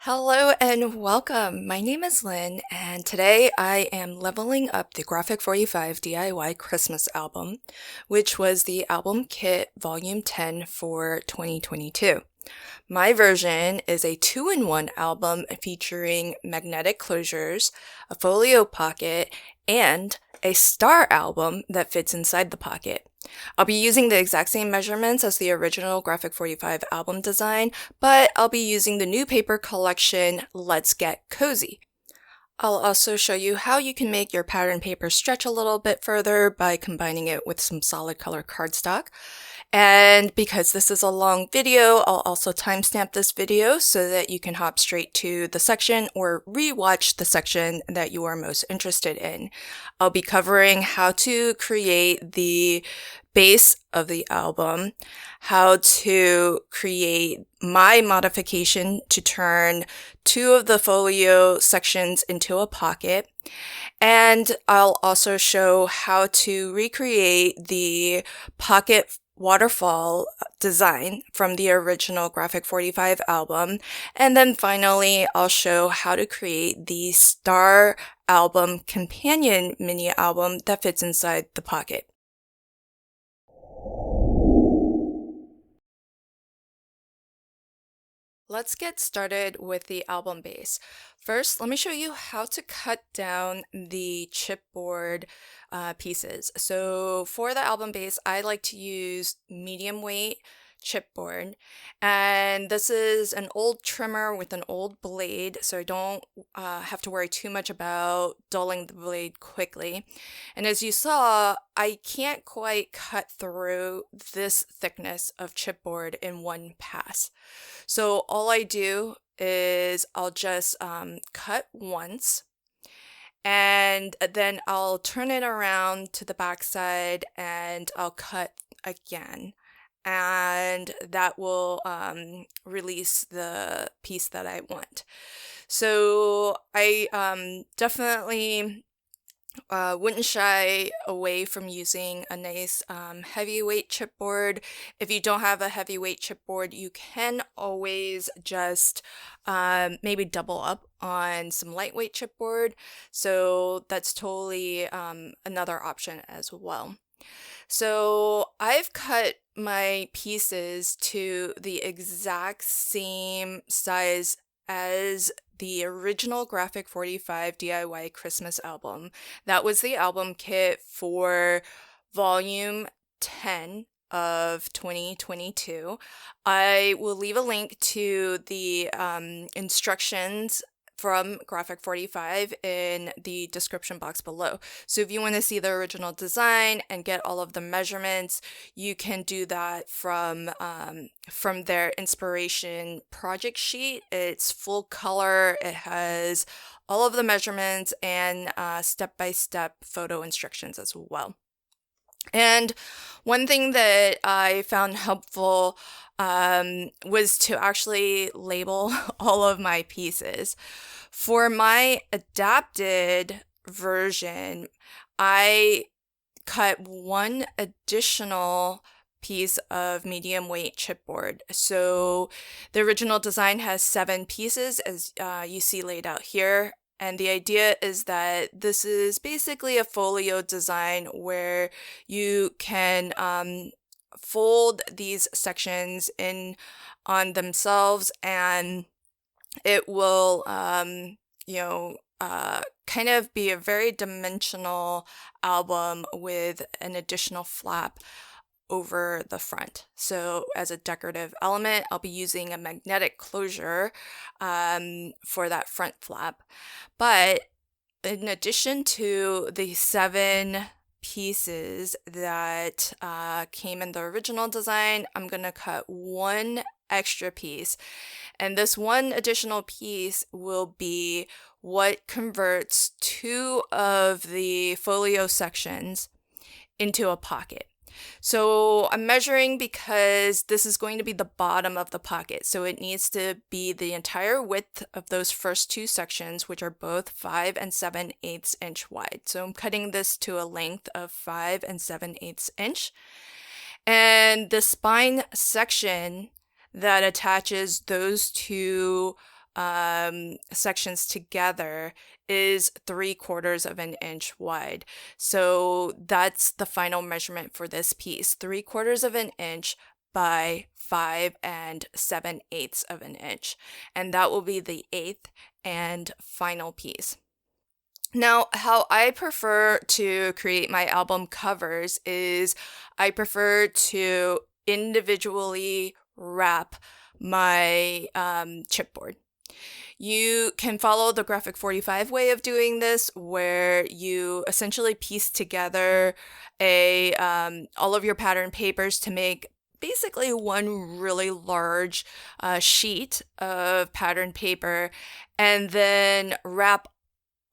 Hello and welcome. My name is Lynn, and today I am leveling up the Graphic 45 DIY Christmas album, which was the album kit volume 10 for 2022. My version is a 2-in-1 album featuring magnetic closures, a folio pocket, and a star album that fits inside the pocket. I'll be using the exact same measurements as the original Graphic 45 album design, but I'll be using the new paper collection Let's Get Cozy. I'll also show you how you can make your pattern paper stretch a little bit further by combining it with some solid color cardstock. And because this is a long video, I'll also timestamp this video so that you can hop straight to the section or rewatch the section that you are most interested in. I'll be covering how to create the base of the album, how to create my modification to turn 2 of the folio sections into a pocket, and I'll also show how to recreate the pocket waterfall design from the original Graphic 45 album. And then finally, I'll show how to create the Star album companion mini album that fits inside the pocket. Let's get started with the album base. First, let me show you how to cut down the chipboard pieces. So for the album base, I like to use medium weight chipboard, and this is an old trimmer with an old blade, so I don't have to worry too much about dulling the blade quickly. And as you saw, I can't quite cut through this thickness of chipboard in one pass. So all I do is I'll just cut once, and then I'll turn it around to the back side and I'll cut again. And that will release the piece that I want. So I definitely wouldn't shy away from using a nice heavyweight chipboard. If you don't have a heavyweight chipboard, you can always just maybe double up on some lightweight chipboard. So that's totally another option as well. So I've cut my pieces to the exact same size as the original Graphic 45 DIY Christmas album. That was the album kit for volume 10 of 2022. I will leave a link to the instructions from Graphic 45 in the description box below. So if you want to see the original design and get all of the measurements, you can do that from their inspiration project sheet. It's full color. It has all of the measurements and step-by-step photo instructions as well. And one thing that I found helpful was to actually label all of my pieces. For my adapted version, I cut one additional piece of medium weight chipboard. So the original design has 7 pieces, as you see laid out here. And the idea is that this is basically a folio design where you can fold these sections in on themselves, and it will, kind of be a very dimensional album with an additional flap over the front. So as a decorative element, I'll be using a magnetic closure for that front flap. But in addition to the 7 pieces that came in the original design, I'm going to cut one extra piece. And this one additional piece will be what converts 2 of the folio sections into a pocket. So I'm measuring because this is going to be the bottom of the pocket. So it needs to be the entire width of those first 2 sections, which are both 5 and 7/8 inch wide. So I'm cutting this to a length of 5 and 7/8 inch. And the spine section that attaches those 2 sections together is 3/4 of an inch wide. So that's the final measurement for this piece, 3/4 of an inch by 5 7/8 of an inch. And that will be the 8th and final piece. Now, how I prefer to create my album covers is I prefer to individually wrap my chipboard. You can follow the Graphic 45 way of doing this, where you essentially piece together all of your pattern papers to make basically one really large sheet of pattern paper, and then wrap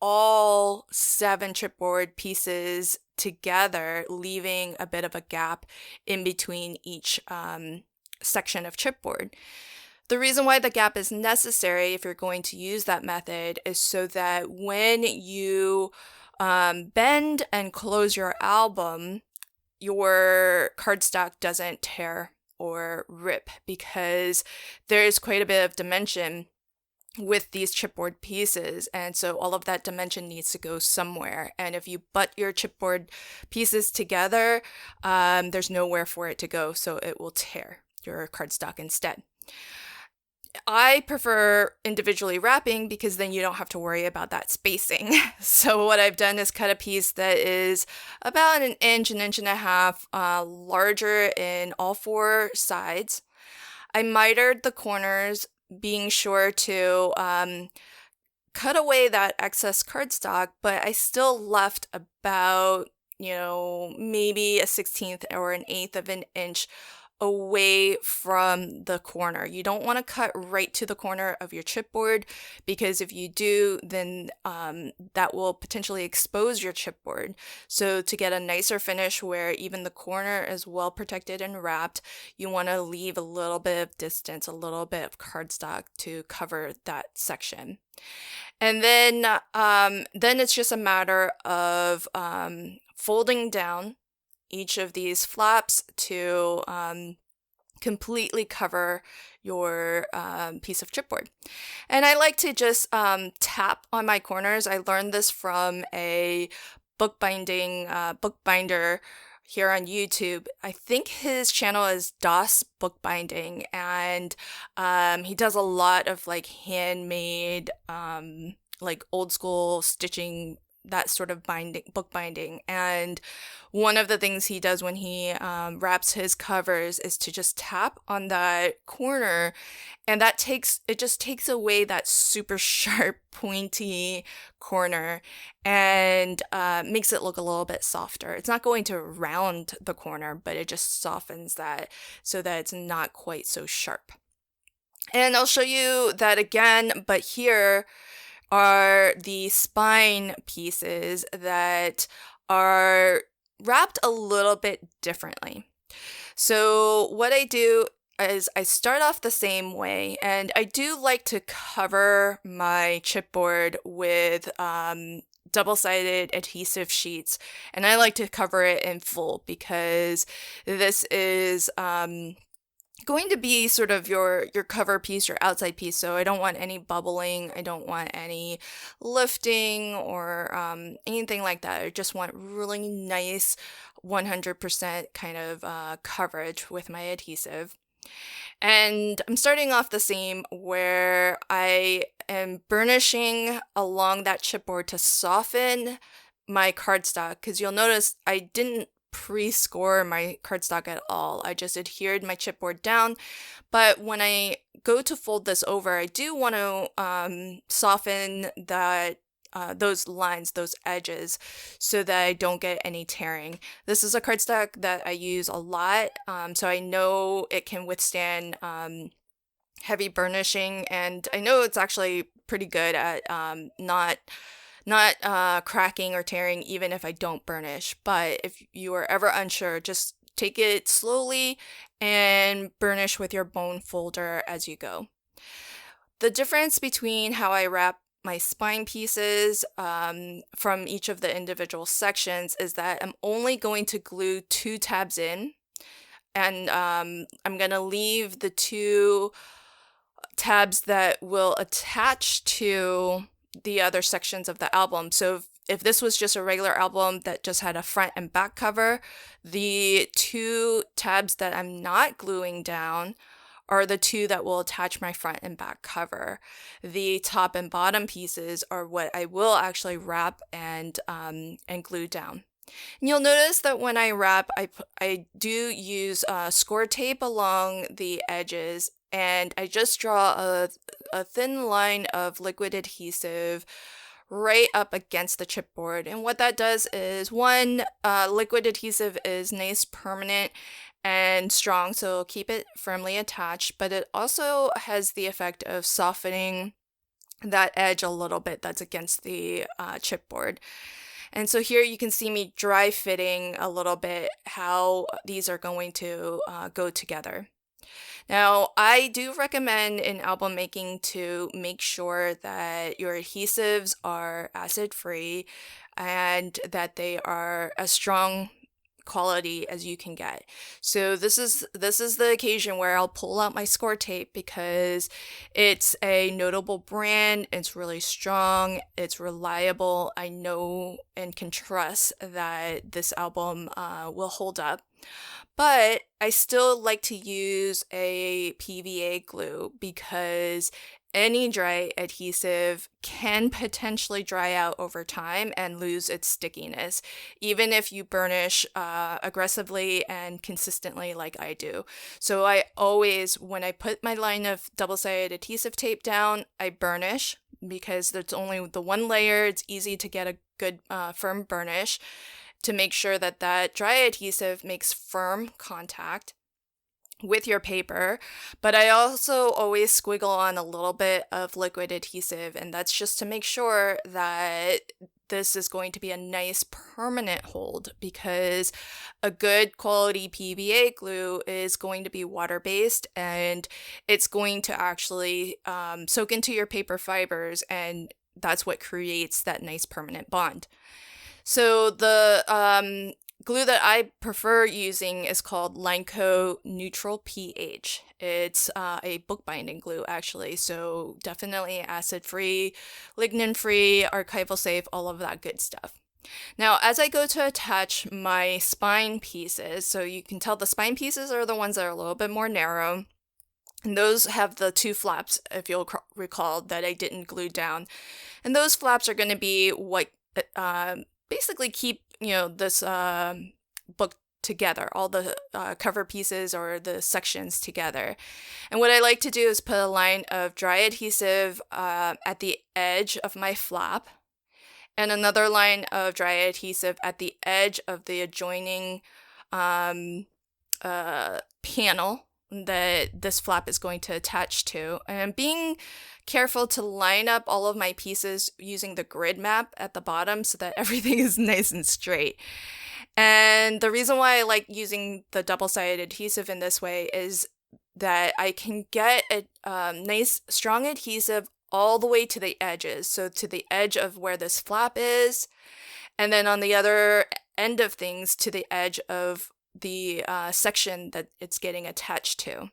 all 7 chipboard pieces together, leaving a bit of a gap in between each section of chipboard. The reason why the gap is necessary if you're going to use that method is so that when you bend and close your album, your cardstock doesn't tear or rip, because there's quite a bit of dimension with these chipboard pieces, and so all of that dimension needs to go somewhere. And if you butt your chipboard pieces together, there's nowhere for it to go, so it will tear your cardstock instead. I prefer individually wrapping because then you don't have to worry about that spacing. So what I've done is cut a piece that is about an inch and a half larger in all 4 sides. I mitered the corners, being sure to cut away that excess cardstock, but I still left about, maybe a 1/16 or an 1/8 of an inch away from the corner. You don't want to cut right to the corner of your chipboard, because if you do, then that will potentially expose your chipboard. So to get a nicer finish where even the corner is well protected and wrapped, you want to leave a little bit of distance, a little bit of cardstock to cover that section. And then it's just a matter of folding down each of these flaps to completely cover your piece of chipboard. And I like to just tap on my corners. I learned this from a bookbinder here on YouTube. I think his channel is DOS Bookbinding, and he does a lot of like handmade, like old school stitching, that sort of bookbinding. And one of the things he does when he wraps his covers is to just tap on that corner, and it just takes away that super sharp, pointy corner and makes it look a little bit softer. It's not going to round the corner, but it just softens that so that it's not quite so sharp. And I'll show you that again, but here are the spine pieces that are wrapped a little bit differently. So what I do is I start off the same way, and I do like to cover my chipboard with double-sided adhesive sheets, and I like to cover it in full because this is going to be sort of your cover piece, your outside piece. So I don't want any bubbling, I don't want any lifting or anything like that. I just want really nice 100% kind of coverage with my adhesive. And I'm starting off the same, where I am burnishing along that chipboard to soften my cardstock, because you'll notice I didn't pre-score my cardstock at all. I just adhered my chipboard down. But when I go to fold this over, I do want to soften that those lines, those edges, so that I don't get any tearing. This is a cardstock that I use a lot, so I know it can withstand heavy burnishing, and I know it's actually pretty good at not cracking or tearing even if I don't burnish. But if you are ever unsure, just take it slowly and burnish with your bone folder as you go. The difference between how I wrap my spine pieces from each of the individual sections is that I'm only going to glue 2 tabs in, and I'm going to leave the 2 tabs that will attach to the other sections of the album. So if this was just a regular album that just had a front and back cover, the two tabs that I'm not gluing down are the two that will attach my front and back cover. The top and bottom pieces are what I will actually wrap and glue down. And you'll notice that when I wrap, I do use score tape along the edges, and I just draw a thin line of liquid adhesive right up against the chipboard. And what that does is, one, liquid adhesive is nice, permanent, and strong, so it'll keep it firmly attached, but it also has the effect of softening that edge a little bit that's against the chipboard. And so here you can see me dry fitting a little bit how these are going to go together. Now, I do recommend in album making to make sure that your adhesives are acid-free and that they are as strong quality as you can get. So this is the occasion where I'll pull out my score tape because it's a notable brand, it's really strong, it's reliable. I know and can trust that this album will hold up. But I still like to use a PVA glue because any dry adhesive can potentially dry out over time and lose its stickiness, even if you burnish aggressively and consistently like I do. So I always, when I put my line of double-sided adhesive tape down, I burnish because there's only the one layer. It's easy to get a good firm burnish to make sure that that dry adhesive makes firm contact with your paper. But I also always squiggle on a little bit of liquid adhesive, and that's just to make sure that this is going to be a nice permanent hold, because a good quality PVA glue is going to be water-based and it's going to actually soak into your paper fibers, and that's what creates that nice permanent bond. So the glue that I prefer using is called Linecoat Neutral pH. It's a bookbinding glue, actually, so definitely acid-free, lignin-free, archival safe, all of that good stuff. Now, as I go to attach my spine pieces, so you can tell the spine pieces are the ones that are a little bit more narrow, and those have the two flaps, if you'll recall, that I didn't glue down. And those flaps are going to be what basically keep this book together, all the cover pieces or the sections together. And what I like to do is put a line of dry adhesive at the edge of my flap, and another line of dry adhesive at the edge of the adjoining panel that this flap is going to attach to. And I'm being careful to line up all of my pieces using the grid map at the bottom so that everything is nice and straight. And the reason why I like using the double-sided adhesive in this way is that I can get a nice strong adhesive all the way to the edges, so to the edge of where this flap is, and then on the other end of things to the edge of the section that it's getting attached to.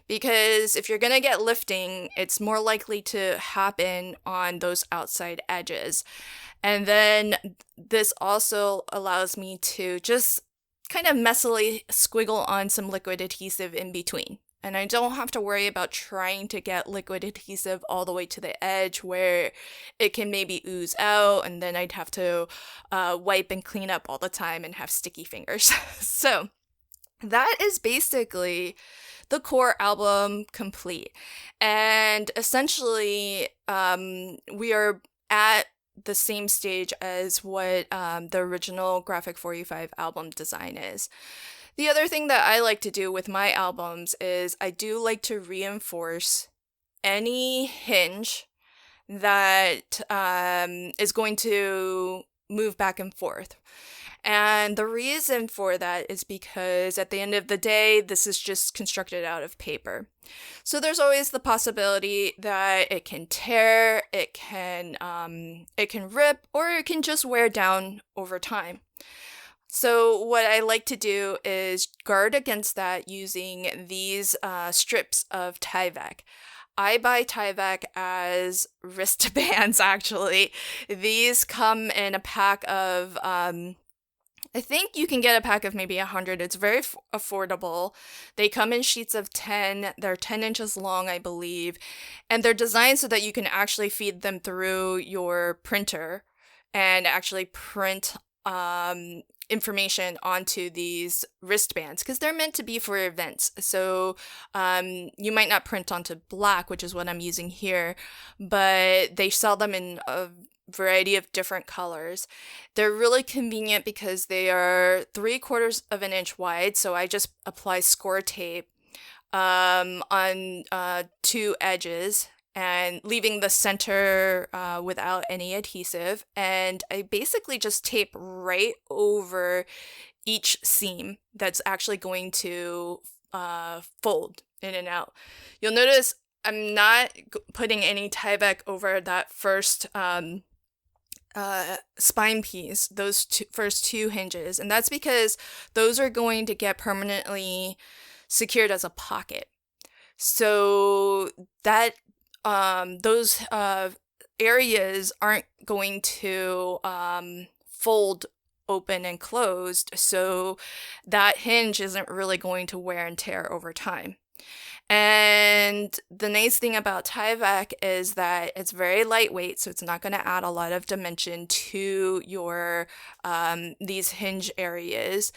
Because if you're going to get lifting, it's more likely to happen on those outside edges. And then this also allows me to just kind of messily squiggle on some liquid adhesive in between. And I don't have to worry about trying to get liquid adhesive all the way to the edge where it can maybe ooze out, and then I'd have to wipe and clean up all the time and have sticky fingers. So that is basically the core album complete. And essentially, we are at the same stage as what the original Graphic 45 album design is. The other thing that I like to do with my albums is I do like to reinforce any hinge that is going to move back and forth. And the reason for that is because at the end of the day, this is just constructed out of paper. So there's always the possibility that it can tear, it can rip, or it can just wear down over time. So what I like to do is guard against that using these strips of Tyvek. I buy Tyvek as wristbands, actually. These come in a pack of, I think you can get a pack of maybe 100. It's very affordable. They come in sheets of 10. They're 10 inches long, I believe. And they're designed so that you can actually feed them through your printer and actually print information onto these wristbands because they're meant to be for events. So you might not print onto black, which is what I'm using here, but they sell them in a variety of different colors. They're really convenient because they are 3/4 of an inch wide. So I just apply score tape on two edges and leaving the center without any adhesive. And I basically just tape right over each seam that's actually going to fold in and out. You'll notice I'm not putting any Tyvek over that first spine piece, those first two hinges. And that's because those are going to get permanently secured as a pocket. So that those areas aren't going to fold open and closed, so that hinge isn't really going to wear and tear over time. And the nice thing about Tyvek is that it's very lightweight, so it's not going to add a lot of dimension to your these hinge areas.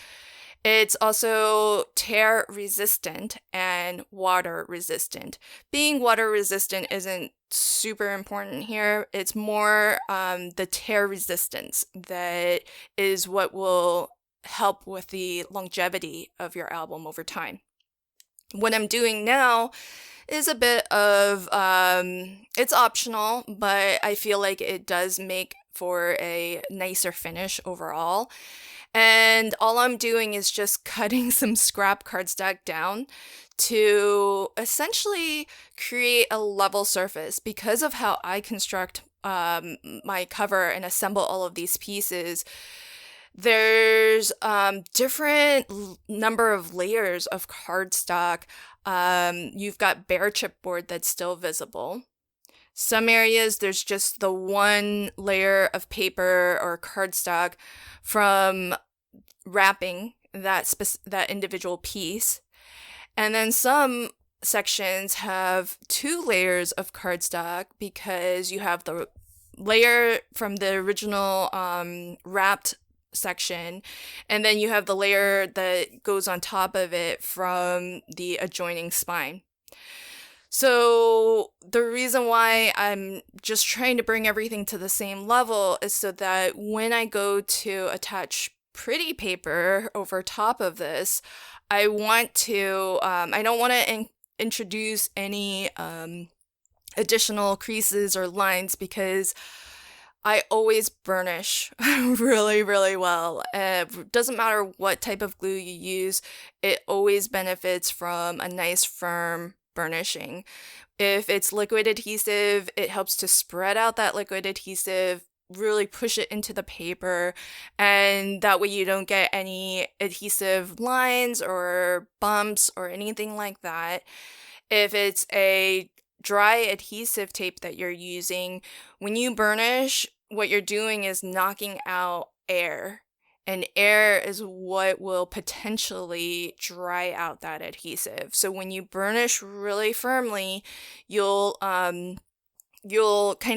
It's also tear resistant and water resistant. Being water resistant isn't super important here. It's more the tear resistance that is what will help with the longevity of your album over time. What I'm doing now is a bit of, it's optional, but I feel like it does make for a nicer finish overall. And all I'm doing is just cutting some scrap cardstock down to essentially create a level surface. Because of how I construct my cover and assemble all of these pieces, there's different number of layers of cardstock. You've got bare chipboard that's still visible. Some areas, there's just the one layer of paper or cardstock from wrapping that individual piece. And then some sections have 2 layers of cardstock because you have the layer from the original wrapped section, and then you have the layer that goes on top of it from the adjoining spine. So the reason why I'm just trying to bring everything to the same level is so that when I go to attach pretty paper over top of this, I want to, I don't want to introduce any additional creases or lines because I always burnish really, really well. It doesn't matter what type of glue you use, it always benefits from a nice firm burnishing. If it's liquid adhesive, it helps to spread out that liquid adhesive, really push it into the paper, and that way you don't get any adhesive lines or bumps or anything like that. If it's a dry adhesive tape that you're using, when you burnish, what you're doing is knocking out air. And air is what will potentially dry out that adhesive. So when you burnish really firmly, you'll kind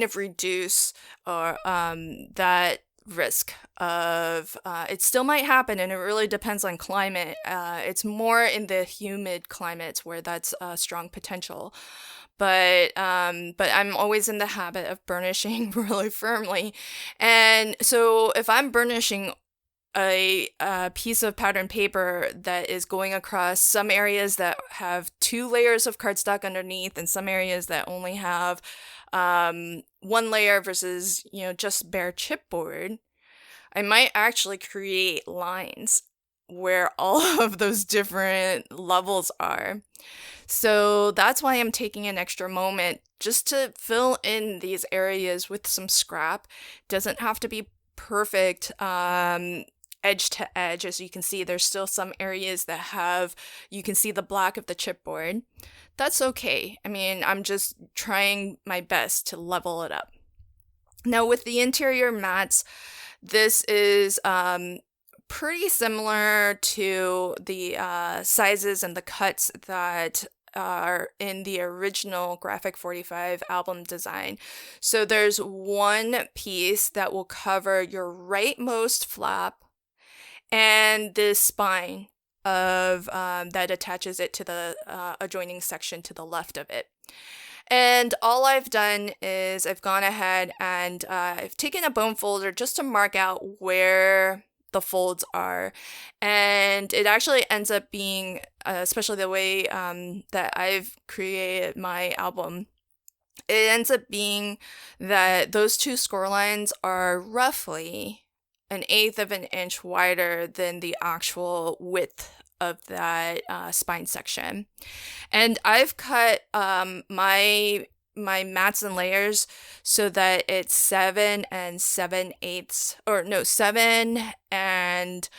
of reduce that risk of it still might happen, and it really depends on climate. It's more in the humid climates where that's a strong potential. But I'm always in the habit of burnishing really firmly. And so if I'm burnishing a piece of pattern paper that is going across some areas that have 2 layers of cardstock underneath and some areas that only have 1 layer versus, just bare chipboard, I might actually create lines where all of those different levels are. So that's why I'm taking an extra moment just to fill in these areas with some scrap. Doesn't have to be perfect. edge to edge. As you can see, there's still some areas that you can see the black of the chipboard. That's okay. I mean, I'm just trying my best to level it up. Now with the interior mats, this is pretty similar to the sizes and the cuts that are in the original Graphic 45 album design. So there's one piece that will cover your rightmost flap and the spine of that attaches it to the adjoining section to the left of it. And all I've done is I've gone ahead and I've taken a bone folder just to mark out where the folds are, and it actually ends up being, especially the way that I've created my album, it ends up being that those two score lines are roughly 1/8 of an inch wider than the actual width of that spine section. And I've cut my mats and layers so that it's 7 and 7/8, or no, 7 and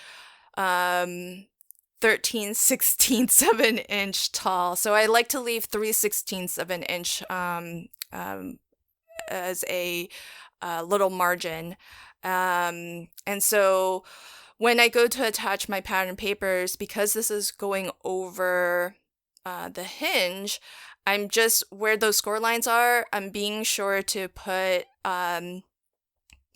13/16 of an inch tall. So I like to leave 3/16 of an inch as a little margin. And so when I go to attach my pattern papers, because this is going over the hinge, I'm just, where those score lines are, I'm being sure to put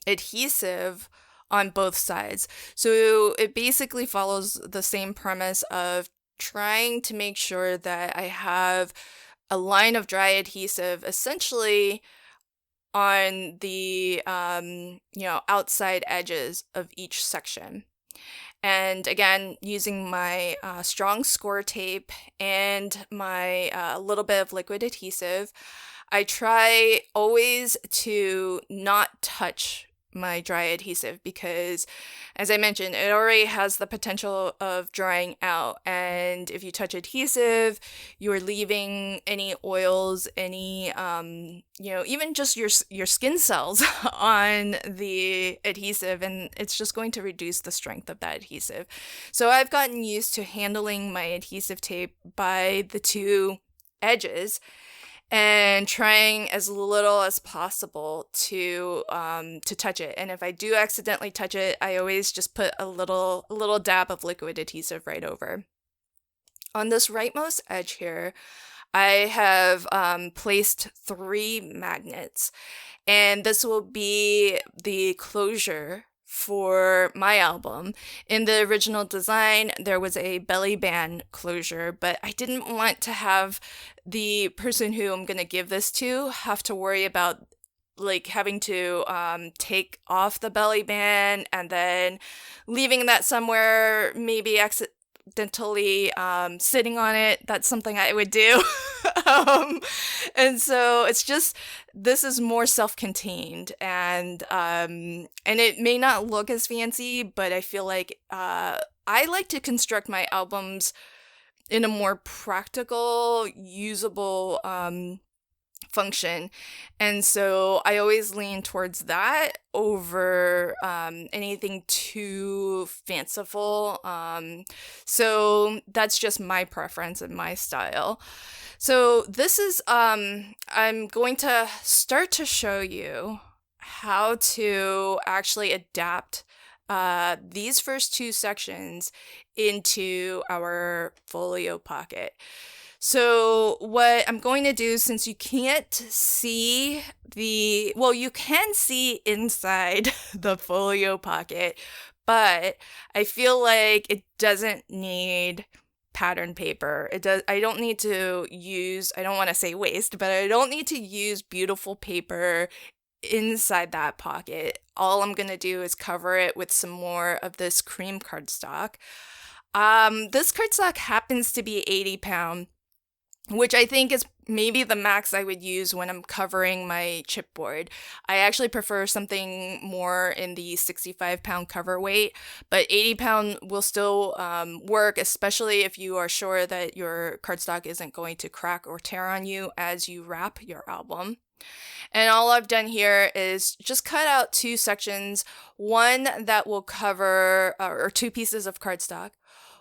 adhesive on both sides. So it basically follows the same premise of trying to make sure that I have a line of dry adhesive essentially on the outside edges of each section. And again, using my strong score tape and my little bit of liquid adhesive, I try always to not touch my dry adhesive because, as I mentioned, it already has the potential of drying out. And if you touch adhesive, you're leaving any oils, any, even just your skin cells on the adhesive, and it's just going to reduce the strength of that adhesive. So I've gotten used to handling my adhesive tape by the two edges and trying as little as possible to touch it. And if I do accidentally touch it, I always just put a little dab of liquid adhesive right over. On this rightmost edge here, I have placed 3 magnets, and this will be the closure for my album. In the original design, there was a belly band closure, but I didn't want to have the person who I'm going to give this to have to worry about like having to take off the belly band and then leaving that somewhere, maybe accidentally sitting on it. That's something I would do. And so it's just, this is more self-contained, and it may not look as fancy, but I feel like I like to construct my albums in a more practical, usable function. And so I always lean towards that over anything too fanciful. So that's just my preference and my style. So this is, I'm going to start to show you how to actually adapt these first 2 sections into our Folio Pocket. So what I'm going to do, since you can't see you can see inside the Folio Pocket, but I feel like it doesn't need pattern paper. I don't need to use, I don't want to say waste, but I don't need to use beautiful paper inside that pocket. All I'm going to do is cover it with some more of this cream cardstock. This cardstock happens to be 80 pound. which I think is maybe the max I would use when I'm covering my chipboard. I actually prefer something more in the 65-pound cover weight, but 80-pound will still work, especially if you are sure that your cardstock isn't going to crack or tear on you as you wrap your album. And all I've done here is just cut out two sections, one that will cover, or two pieces of cardstock,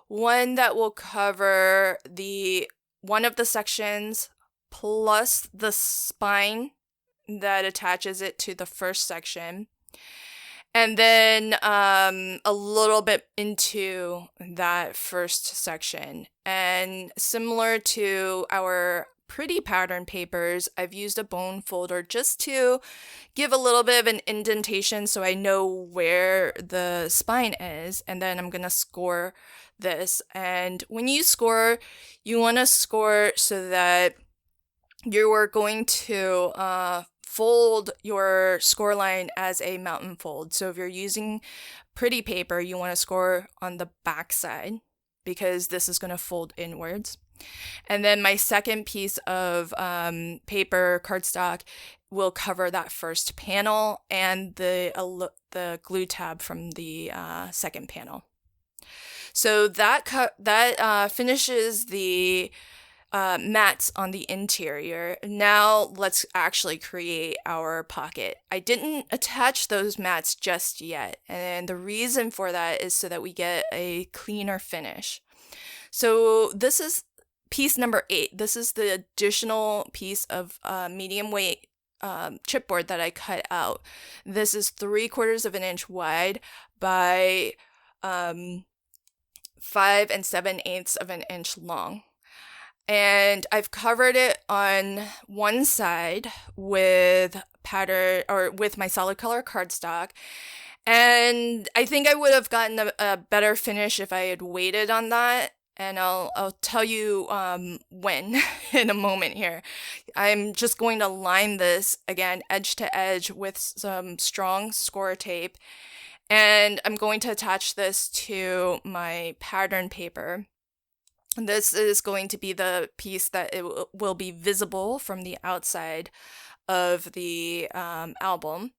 one that will cover the one of the sections plus the spine that attaches it to the first section, and then a little bit into that first section. And similar to our pretty pattern papers, I've used a bone folder just to give a little bit of an indentation so I know where the spine is, and then I'm gonna score this. And when you score, you want to score so that you are going to fold your score line as a mountain fold. So if you're using pretty paper, you want to score on the back side because this is going to fold inwards. And then my second piece of paper cardstock will cover that first panel and the glue tab from the second panel. So that finishes the mats on the interior. Now let's actually create our pocket. I didn't attach those mats just yet, and the reason for that is so that we get a cleaner finish. So this is piece number 8. This is the additional piece of medium weight chipboard that I cut out. This is 3/4 of an inch wide by 5 7/8 of an inch long. And I've covered it on one side with with my solid color cardstock. And I think I would have gotten a better finish if I had waited on that. And I'll tell you when in a moment here. I'm just going to line this again edge to edge with some strong score tape. And I'm going to attach this to my pattern paper. This is going to be the piece that it will be visible from the outside of the album.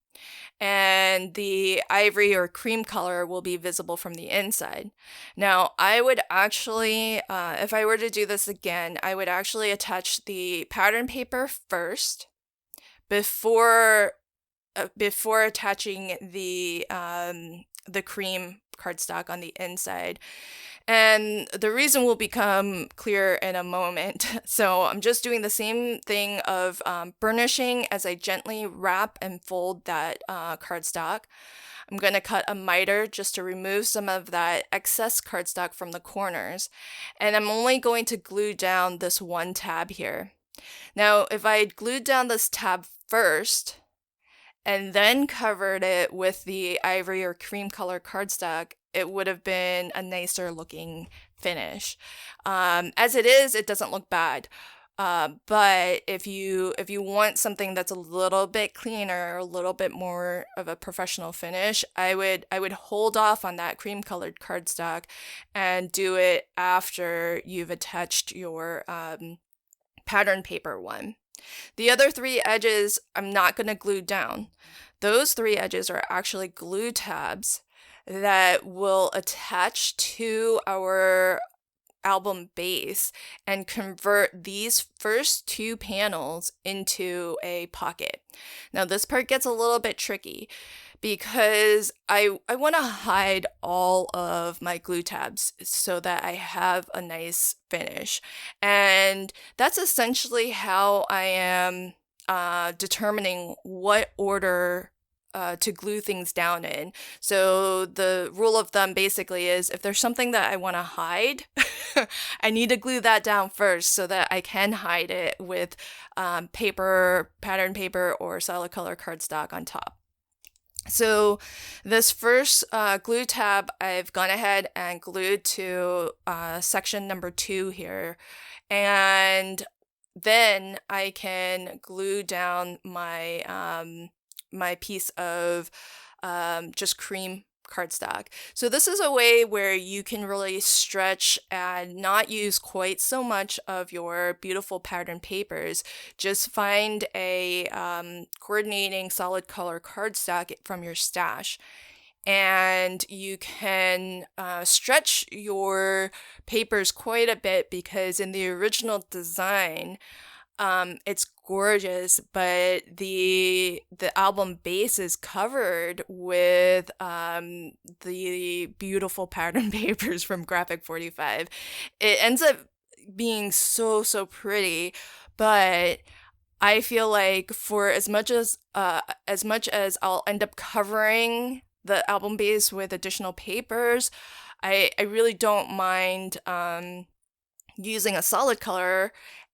And the ivory or cream color will be visible from the inside. Now, I would actually, if I were to do this again, I would actually attach the pattern paper first before attaching the cream cardstock on the inside. And the reason will become clear in a moment. So I'm just doing the same thing of burnishing as I gently wrap and fold that cardstock. I'm going to cut a miter just to remove some of that excess cardstock from the corners. And I'm only going to glue down this one tab here. Now, if I had glued down this tab first, and then covered it with the ivory or cream color cardstock, it would have been a nicer looking finish. As it is, it doesn't look bad. But if you want something that's a little bit cleaner, a little bit more of a professional finish, I would hold off on that cream colored cardstock and do it after you've attached your pattern paper one. The other 3 edges I'm not going to glue down. Those 3 edges are actually glue tabs that will attach to our album base and convert these first 2 panels into a pocket. Now this part gets a little bit tricky because I want to hide all of my glue tabs so that I have a nice finish. And that's essentially how I am determining what order to glue things down in. So the rule of thumb basically is if there's something that I want to hide, I need to glue that down first so that I can hide it with paper, pattern paper, or solid color cardstock on top. So this first glue tab, I've gone ahead and glued to section number 2 here. And then I can glue down my my piece of just cream cardstock. So this is a way where you can really stretch and not use quite so much of your beautiful pattern papers. Just find a coordinating solid color cardstock from your stash. And you can stretch your papers quite a bit, because in the original design, it's gorgeous, but the album base is covered with the beautiful pattern papers from Graphic 45. It ends up being so pretty, but I feel like for as much as I'll end up covering the album base with additional papers, I really don't mind using a solid color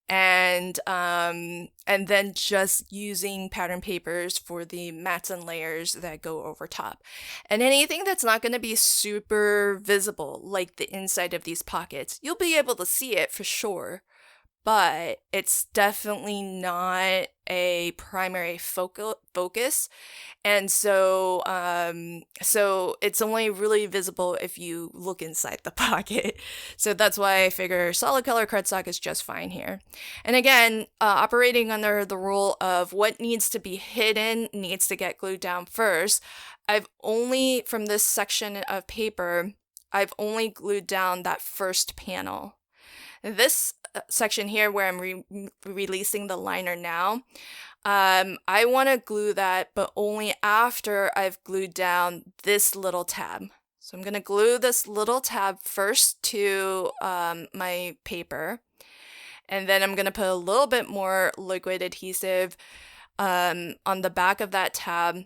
and then just using pattern papers for the mats and layers that go over top. And anything that's not going to be super visible, like the inside of these pockets, you'll be able to see it for sure, but it's definitely not a primary focus. And so it's only really visible if you look inside the pocket. So that's why I figure solid color cardstock is just fine here. And again, operating under the rule of what needs to be hidden needs to get glued down first, from this section of paper, I've only glued down that first panel. This section here where I'm releasing the liner now, I want to glue that, but only after I've glued down this little tab. So I'm going to glue this little tab first to my paper, and then I'm going to put a little bit more liquid adhesive on the back of that tab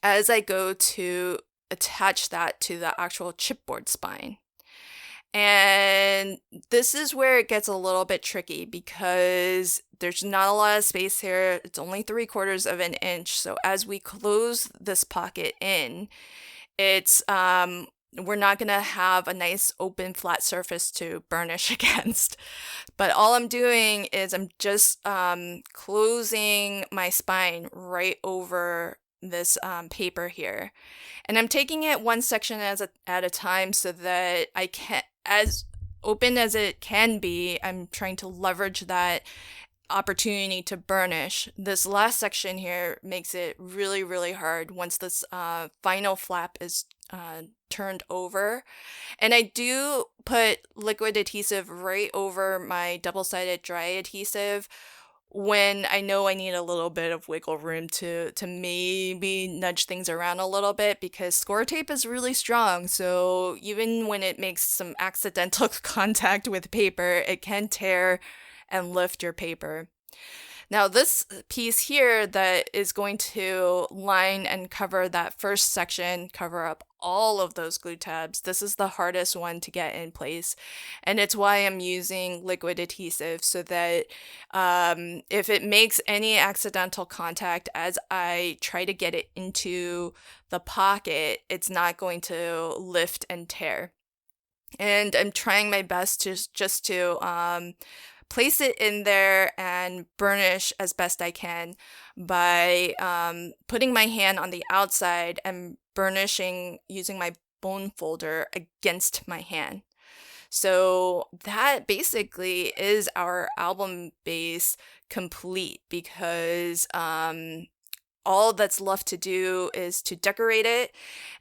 as I go to attach that to the actual chipboard spine. And this is where it gets a little bit tricky, because there's not a lot of space here. It's only 3/4 of an inch. So as we close this pocket in, it's we're not going to have a nice open flat surface to burnish against. But all I'm doing is I'm just closing my spine right over this paper here. And I'm taking it one section at a time, so that I can, as open as it can be, I'm trying to leverage that opportunity to burnish. This last section here makes it really hard once this final flap is turned over. And I do put liquid adhesive right over my double-sided dry adhesive when I know I need a little bit of wiggle room to maybe nudge things around a little bit, because score tape is really strong. So even when it makes some accidental contact with paper, it can tear and lift your paper. Now this piece here that is going to line and cover that first section, cover up all of those glue tabs, this is the hardest one to get in place. And it's why I'm using liquid adhesive, so that if it makes any accidental contact as I try to get it into the pocket, it's not going to lift and tear. And I'm trying my best to just to place it in there and burnish as best I can by putting my hand on the outside and burnishing using my bone folder against my hand. So that basically is our album base complete, because all that's left to do is to decorate it.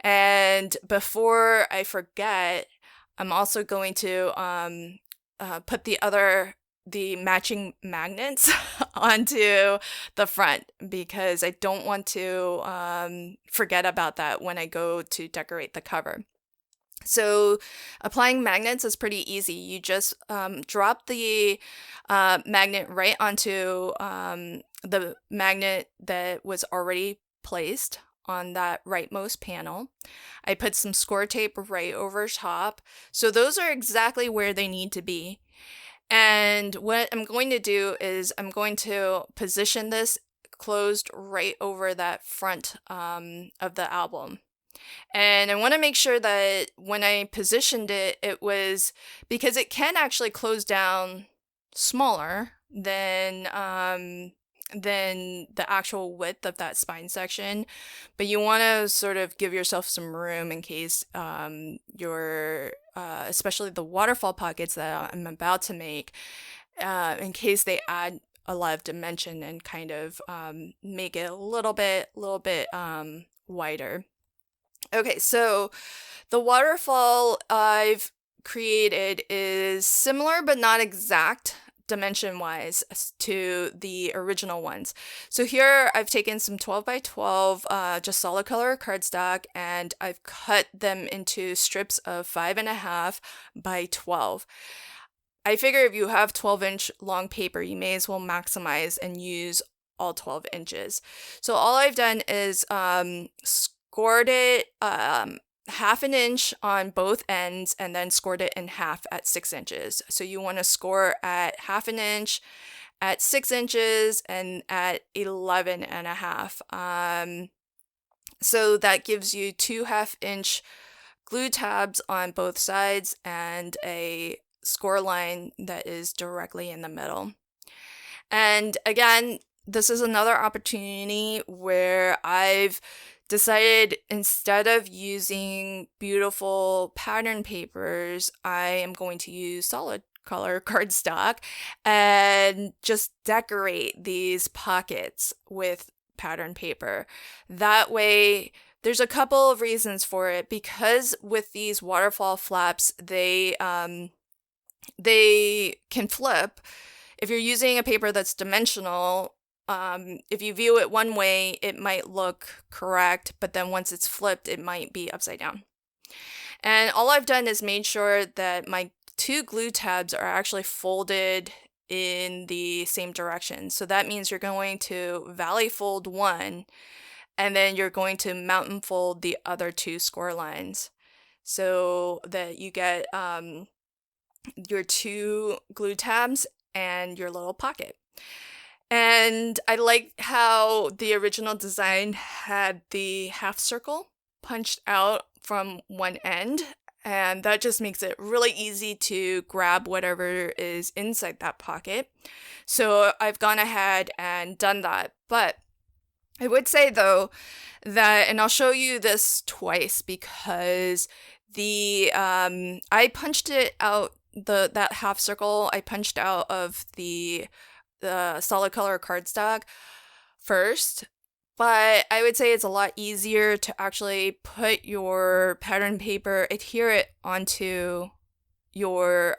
And before I forget, I'm also going to put the matching magnets onto the front, because I don't want to forget about that when I go to decorate the cover. So applying magnets is pretty easy. You just drop the magnet right onto the magnet that was already placed on that rightmost panel. I put some score tape right over top. So those are exactly where they need to be. And what I'm going to do is I'm going to position this closed right over that front of the album. And I want to make sure that when I positioned it, it was, because it can actually close down smaller than than the actual width of that spine section, but you want to sort of give yourself some room in case your especially the waterfall pockets that I'm about to make, in case they add a lot of dimension and kind of make it a little bit wider. Okay, so the waterfall I've created is similar but not exact dimension-wise to the original ones. So here I've taken some 12 by 12 just solid color cardstock, and I've cut them into strips of 5.5 by 12. I figure if you have 12-inch long paper, you may as well maximize and use all 12 inches. So all I've done is scored it half an inch on both ends and then scored it in half at 6 inches. So you want to score at half an inch, at 6 inches, and at 11.5. So that gives you 2 half-inch glue tabs on both sides and a score line that is directly in the middle. And again, this is another opportunity where I've decided instead of using beautiful pattern papers, I am going to use solid color cardstock and just decorate these pockets with pattern paper. That way, there's a couple of reasons for it, because with these waterfall flaps, they can flip. If you're using a paper that's dimensional, if you view it one way, it might look correct, but then once it's flipped, it might be upside down. And all I've done is made sure that my 2 glue tabs are actually folded in the same direction. So that means you're going to valley fold one, and then you're going to mountain fold the other 2 score lines, so that you get your 2 glue tabs and your little pocket. And I like how the original design had the half circle punched out from one end, and that just makes it really easy to grab whatever is inside that pocket. So I've gone ahead and done that. But I would say though that, and I'll show you this twice, because the I punched it out, that half circle I punched out of the solid color cardstock first, but I would say it's a lot easier to actually put your pattern paper, adhere it onto your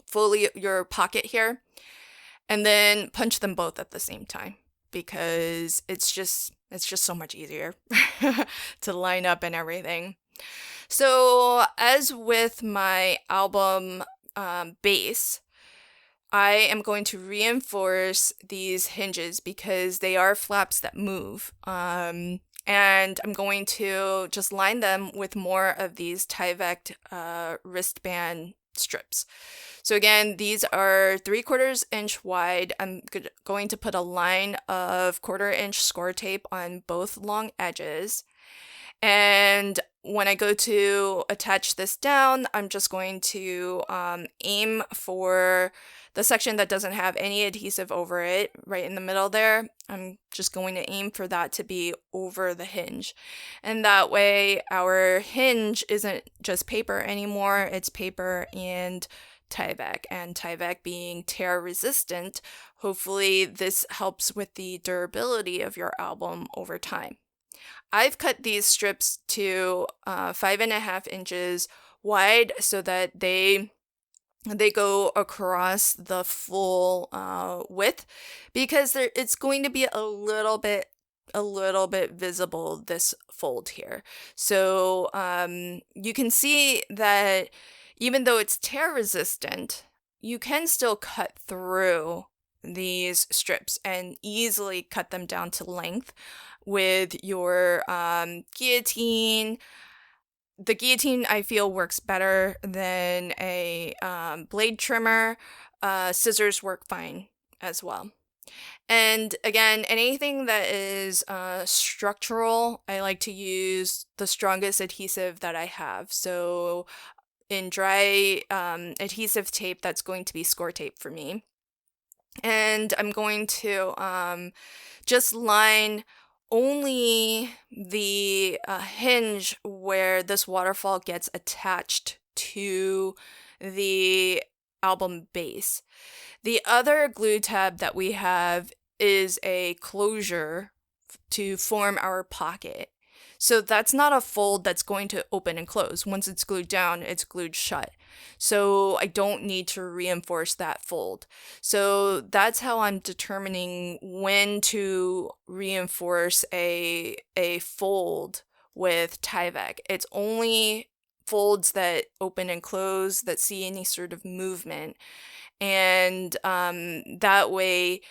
folio, your pocket here, and then punch them both at the same time, because it's just so much easier to line up and everything. So as with my album base, I am going to reinforce these hinges because they are flaps that move. And I'm going to just line them with more of these Tyvek wristband strips. So again, these are 3/4 inch wide. I'm going to put a line of 1/4 inch score tape on both long edges. And when I go to attach this down, I'm just going to aim for the section that doesn't have any adhesive over it, right in the middle there. I'm just going to aim for that to be over the hinge. And that way our hinge isn't just paper anymore, it's paper and Tyvek. And Tyvek being tear resistant, hopefully this helps with the durability of your album over time. I've cut these strips to 5.5 inches wide so that they go across the full width, because it's going to be a little bit visible, this fold here. So you can see that even though it's tear resistant, you can still cut through these strips and easily cut them down to length with your guillotine. The guillotine, I feel, works better than a blade trimmer. Scissors work fine as well. And again, anything that is structural, I like to use the strongest adhesive that I have. So in dry adhesive tape, that's going to be score tape for me. And I'm going to just line only the hinge where this waterfall gets attached to the album base. The other glue tab that we have is a closure to form our pocket. So that's not a fold that's going to open and close. Once it's glued down, it's glued shut. So I don't need to reinforce that fold. So that's how I'm determining when to reinforce a fold with Tyvek. It's only folds that open and close that see any sort of movement. And that way,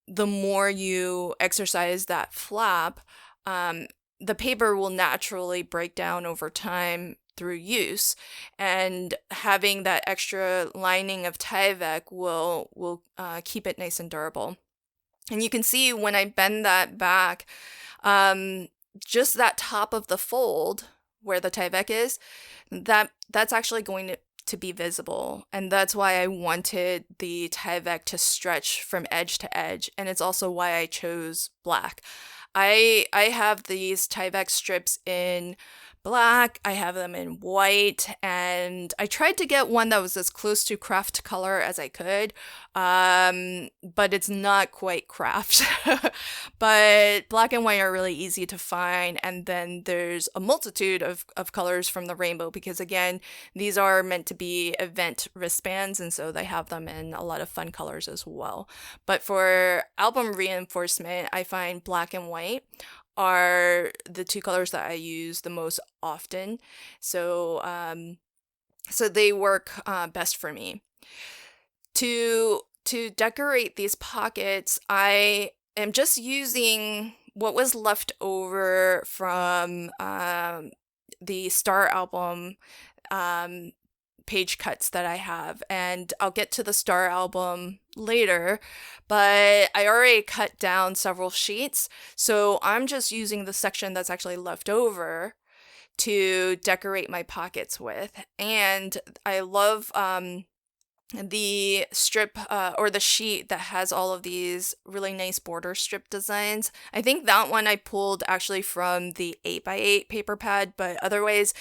the more you exercise that flap, the paper will naturally break down over time through use, and having that extra lining of Tyvek will keep it nice and durable. And you can see when I bend that back, just that top of the fold where the Tyvek is, that's actually going to be visible, and that's why I wanted the Tyvek to stretch from edge to edge, and it's also why I chose black. I have these Tyvek strips in black, I have them in white, and I tried to get one that was as close to craft color as I could, but it's not quite craft. But black and white are really easy to find, and then there's a multitude of colors from the rainbow, because again, these are meant to be event wristbands, and so they have them in a lot of fun colors as well. But for album reinforcement, I find black and white are the two colors that I use the most often. So so they work best for me. To decorate these pockets, I am just using what was left over from the Star album page cuts that I have, and I'll get to the Star album later, but I already cut down several sheets, so I'm just using the section that's actually left over to decorate my pockets with. And I love the strip or the sheet that has all of these really nice border strip designs. I think that one I pulled actually from the 8x8 paper pad, but otherwise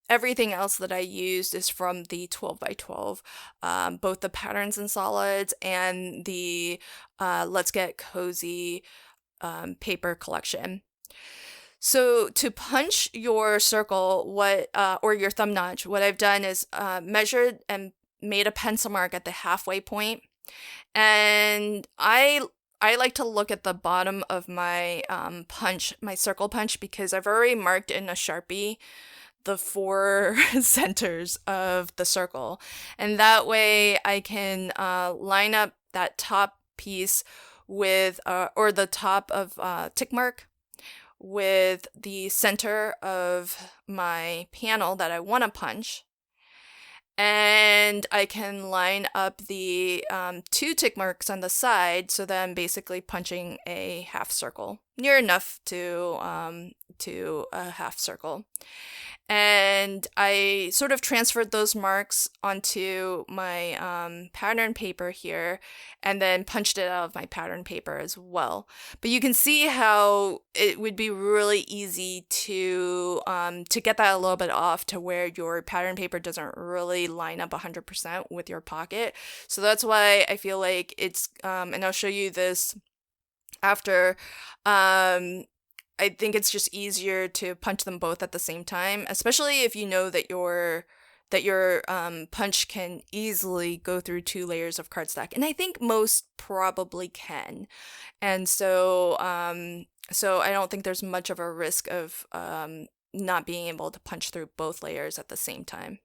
everything else that I used is from the 12x12, both the patterns and solids and the Let's Get Cozy paper collection. So to punch your circle, or your thumb notch, what I've done is measured and made a pencil mark at the halfway point, and I like to look at the bottom of my my circle punch, because I've already marked in a Sharpie the 4 centers of the circle, and that way I can line up that top piece with or the top of tick mark with the center of my panel that I want to punch, and I can line up the 2 tick marks on the side, so that I'm basically punching a half circle, near enough to a half circle. And I sort of transferred those marks onto my pattern paper here, and then punched it out of my pattern paper as well. But you can see how it would be really easy to get that a little bit off, to where your pattern paper doesn't really line up 100% with your pocket. So that's why I feel like it's and I'll show you this after. I think it's just easier to punch them both at the same time, especially if you know that your punch can easily go through 2 layers of cardstock, and I think most probably can. And so so I don't think there's much of a risk of not being able to punch through both layers at the same time.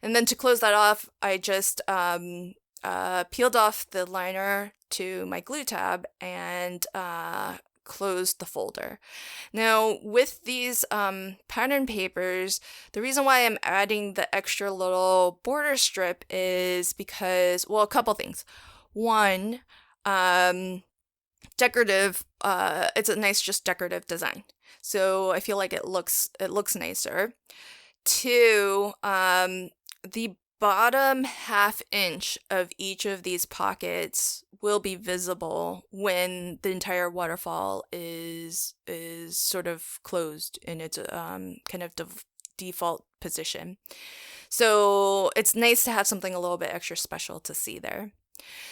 And then to close that off, I just peeled off the liner to my glue tab and closed the folder. Now, with these pattern papers, the reason why I'm adding the extra little border strip is because, well, a couple things. One, decorative, it's a nice, just decorative design. So I feel like it looks nicer. Two, the bottom half inch of each of these pockets will be visible when the entire waterfall is sort of closed in its kind of default position. So it's nice to have something a little bit extra special to see there.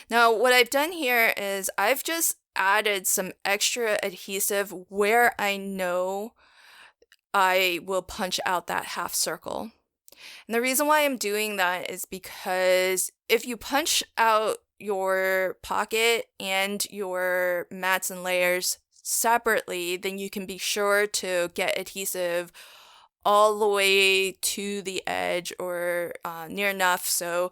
Now, what I've done here is I've just added some extra adhesive where I know I will punch out that half circle. And the reason why I'm doing that is because if you punch out your pocket and your mats and layers separately, then you can be sure to get adhesive all the way to the edge or near enough so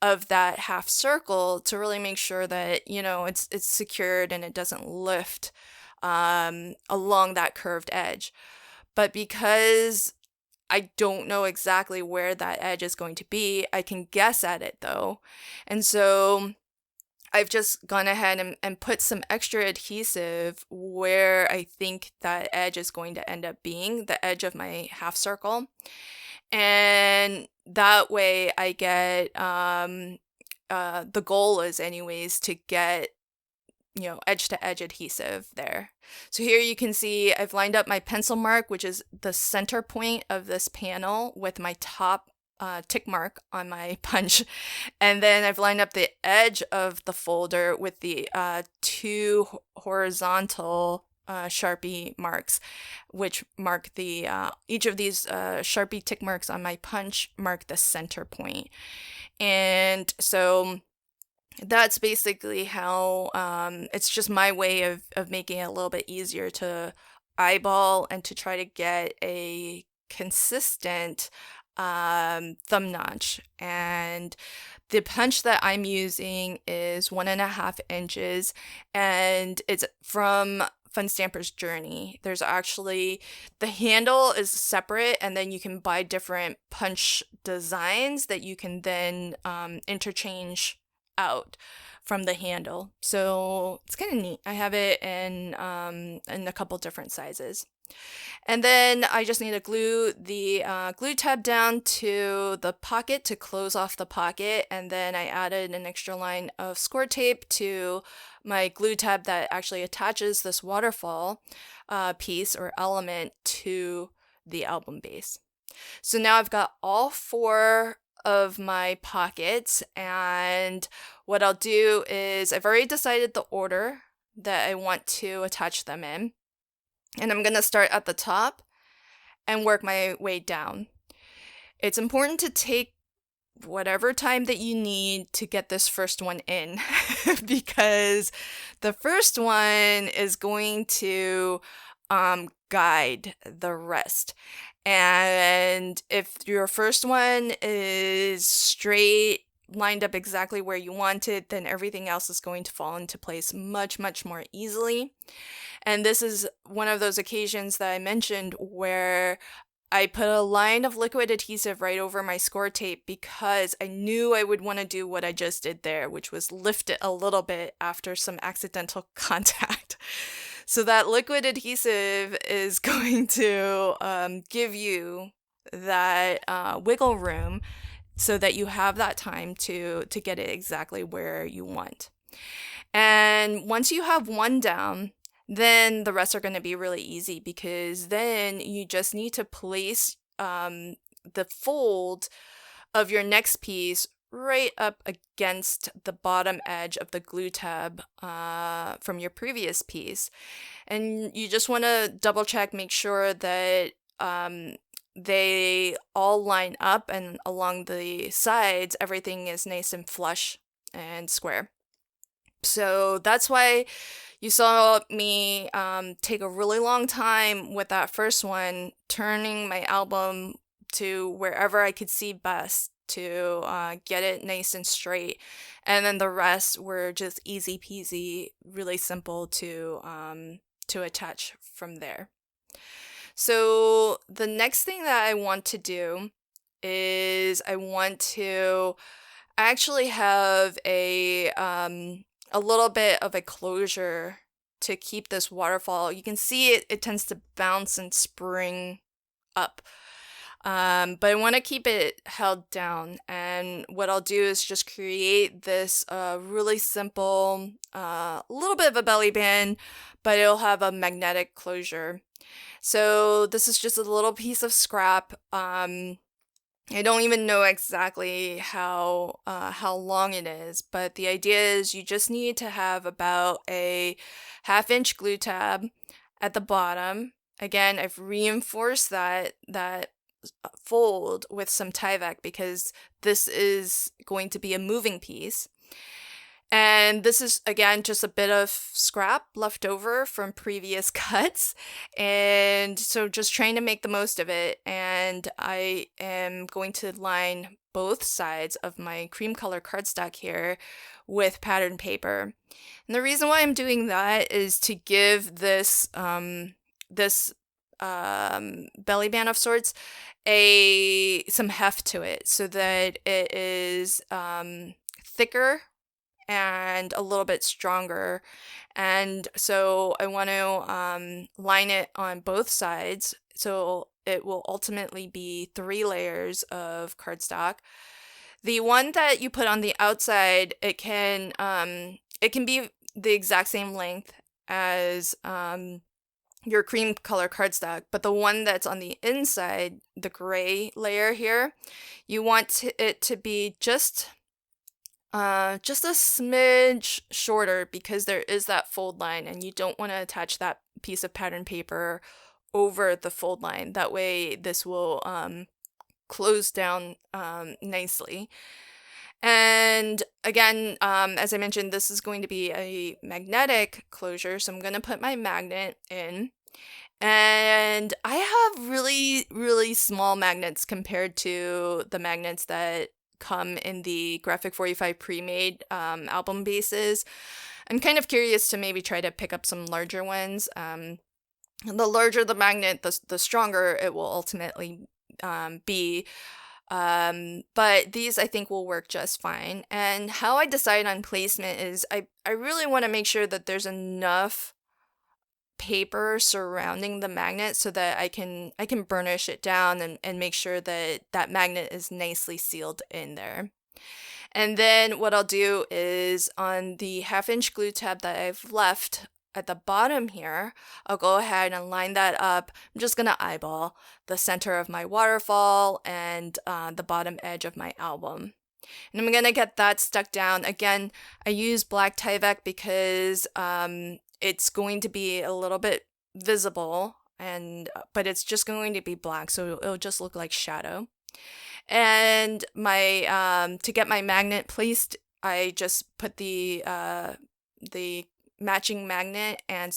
of that half circle to really make sure that it's secured and it doesn't lift along that curved edge. But because I don't know exactly where that edge is going to be, I can guess at it though. And so I've just gone ahead and put some extra adhesive where I think that edge is going to end up being, the edge of my half circle. And that way I get, the goal is anyways to get, edge to edge adhesive there. So here you can see I've lined up my pencil mark, which is the center point of this panel, with my top tick mark on my punch. And then I've lined up the edge of the folder with the two horizontal Sharpie marks, which mark the each of these Sharpie tick marks on my punch mark the center point. And so that's basically how it's just my way of making it a little bit easier to eyeball and to try to get a consistent thumb notch. And the punch that I'm using is 1.5 inches, and it's from Fun Stamper's Journey. There's actually, the handle is separate, and then you can buy different punch designs that you can then interchange out from the handle. So it's kind of neat. I have it in a couple different sizes. And then I just need to glue the glue tab down to the pocket to close off the pocket. And then I added an extra line of score tape to my glue tab that actually attaches this waterfall piece or element to the album base. So now I've got all 4 of my pockets, and what I'll do is I've already decided the order that I want to attach them in, and I'm going to start at the top and work my way down. It's important to take whatever time that you need to get this first one in because the first one is going to guide the rest. And if your first one is straight, lined up exactly where you want it, then everything else is going to fall into place much, much more easily. And this is one of those occasions that I mentioned where I put a line of liquid adhesive right over my score tape because I knew I would want to do what I just did there, which was lift it a little bit after some accidental contact. So that liquid adhesive is going to give you that wiggle room so that you have that time to get it exactly where you want. And once you have one down, then the rest are going to be really easy because then you just need to place the fold of your next piece right up against the bottom edge of the glue tab from your previous piece. And you just want to double check, make sure that they all line up, and along the sides, everything is nice and flush and square. So that's why you saw me take a really long time with that first one, turning my album to wherever I could see best to get it nice and straight. And then the rest were just easy peasy, really simple to attach from there. So the next thing that I want to do is I want to actually have a little bit of a closure to keep this waterfall. You can see it tends to bounce and spring up. but I want to keep it held down. And what I'll do is just create this really simple, little bit of a belly band, but it'll have a magnetic closure. So this is just a little piece of scrap. I don't even know exactly how long it is, but the idea is you just need to have about a 1/2 inch glue tab at the bottom. Again, I've reinforced that fold with some Tyvek because this is going to be a moving piece. And this is, again, just a bit of scrap left over from previous cuts. And so just trying to make the most of it. And I am going to line both sides of my cream color cardstock here with pattern paper. And the reason why I'm doing that is to give this, this belly band of sorts some heft to it so that it is thicker and a little bit stronger. And so I want to line it on both sides. So it will ultimately be 3 layers of cardstock. The one that you put on the outside, it can be the exact same length as your cream color cardstock, but the one that's on the inside, the gray layer here, you want it to be just a smidge shorter because there is that fold line and you don't want to attach that piece of pattern paper over the fold line. That way this will close down nicely. And again, as I mentioned, this is going to be a magnetic closure, so I'm going to put my magnet in. And I have really, really small magnets compared to the magnets that come in the Graphic 45 pre-made album bases. I'm kind of curious to maybe try to pick up some larger ones. The larger the magnet, the stronger it will ultimately be. But these I think will work just fine. And how I decide on placement is I really want to make sure that there's enough paper surrounding the magnet so that I can burnish it down and make sure that that magnet is nicely sealed in there. And then what I'll do is on the 1/2 inch glue tab that I've left at the bottom here, I'll go ahead and line that up. I'm just gonna eyeball the center of my waterfall and the bottom edge of my album. And I'm gonna get that stuck down. Again, I use black Tyvek because it's going to be a little bit visible, but it's just going to be black, so it'll just look like shadow. And my to get my magnet placed, I just put the matching magnet and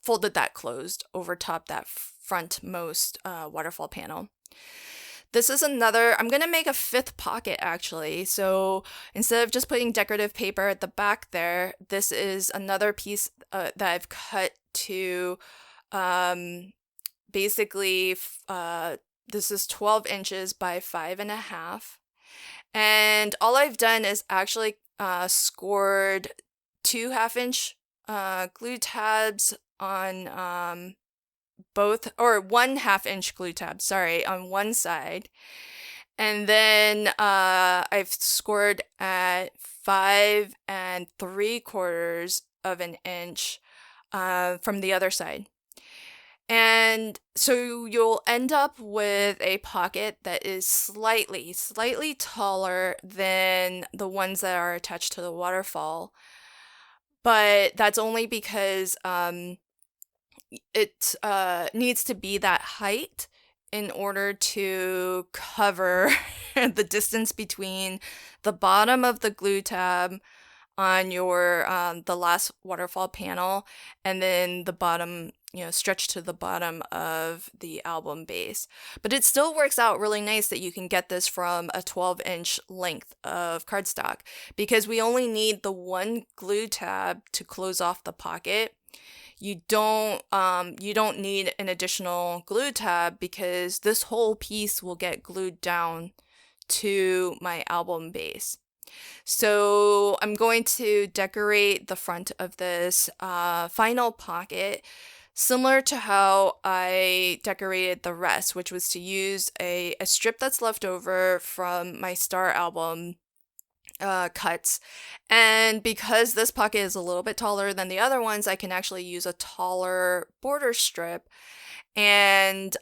folded that closed over top that frontmost waterfall panel. This is I'm going to make a 5th pocket actually. So instead of just putting decorative paper at the back there, this is another piece that I've cut to basically, this is 12 inches by 5.5. And all I've done is actually scored 2 1/2 inch glue tabs on both, or 1 1/2 inch glue tab, sorry, on one side. And then I've scored at 5 3/4 of an inch from the other side. And so you'll end up with a pocket that is slightly taller than the ones that are attached to the waterfall. But that's only because it needs to be that height in order to cover the distance between the bottom of the glue tab on your the last waterfall panel and then the bottom, stretch to the bottom of the album base. But it still works out really nice that you can get this from a 12-inch length of cardstock because we only need the one glue tab to close off the pocket. You don't need an additional glue tab because this whole piece will get glued down to my album base. So I'm going to decorate the front of this final pocket. similar to how I decorated the rest, which was to use a strip that's left over from my Star album cuts. And because this pocket is a little bit taller than the other ones, I can actually use a taller border strip and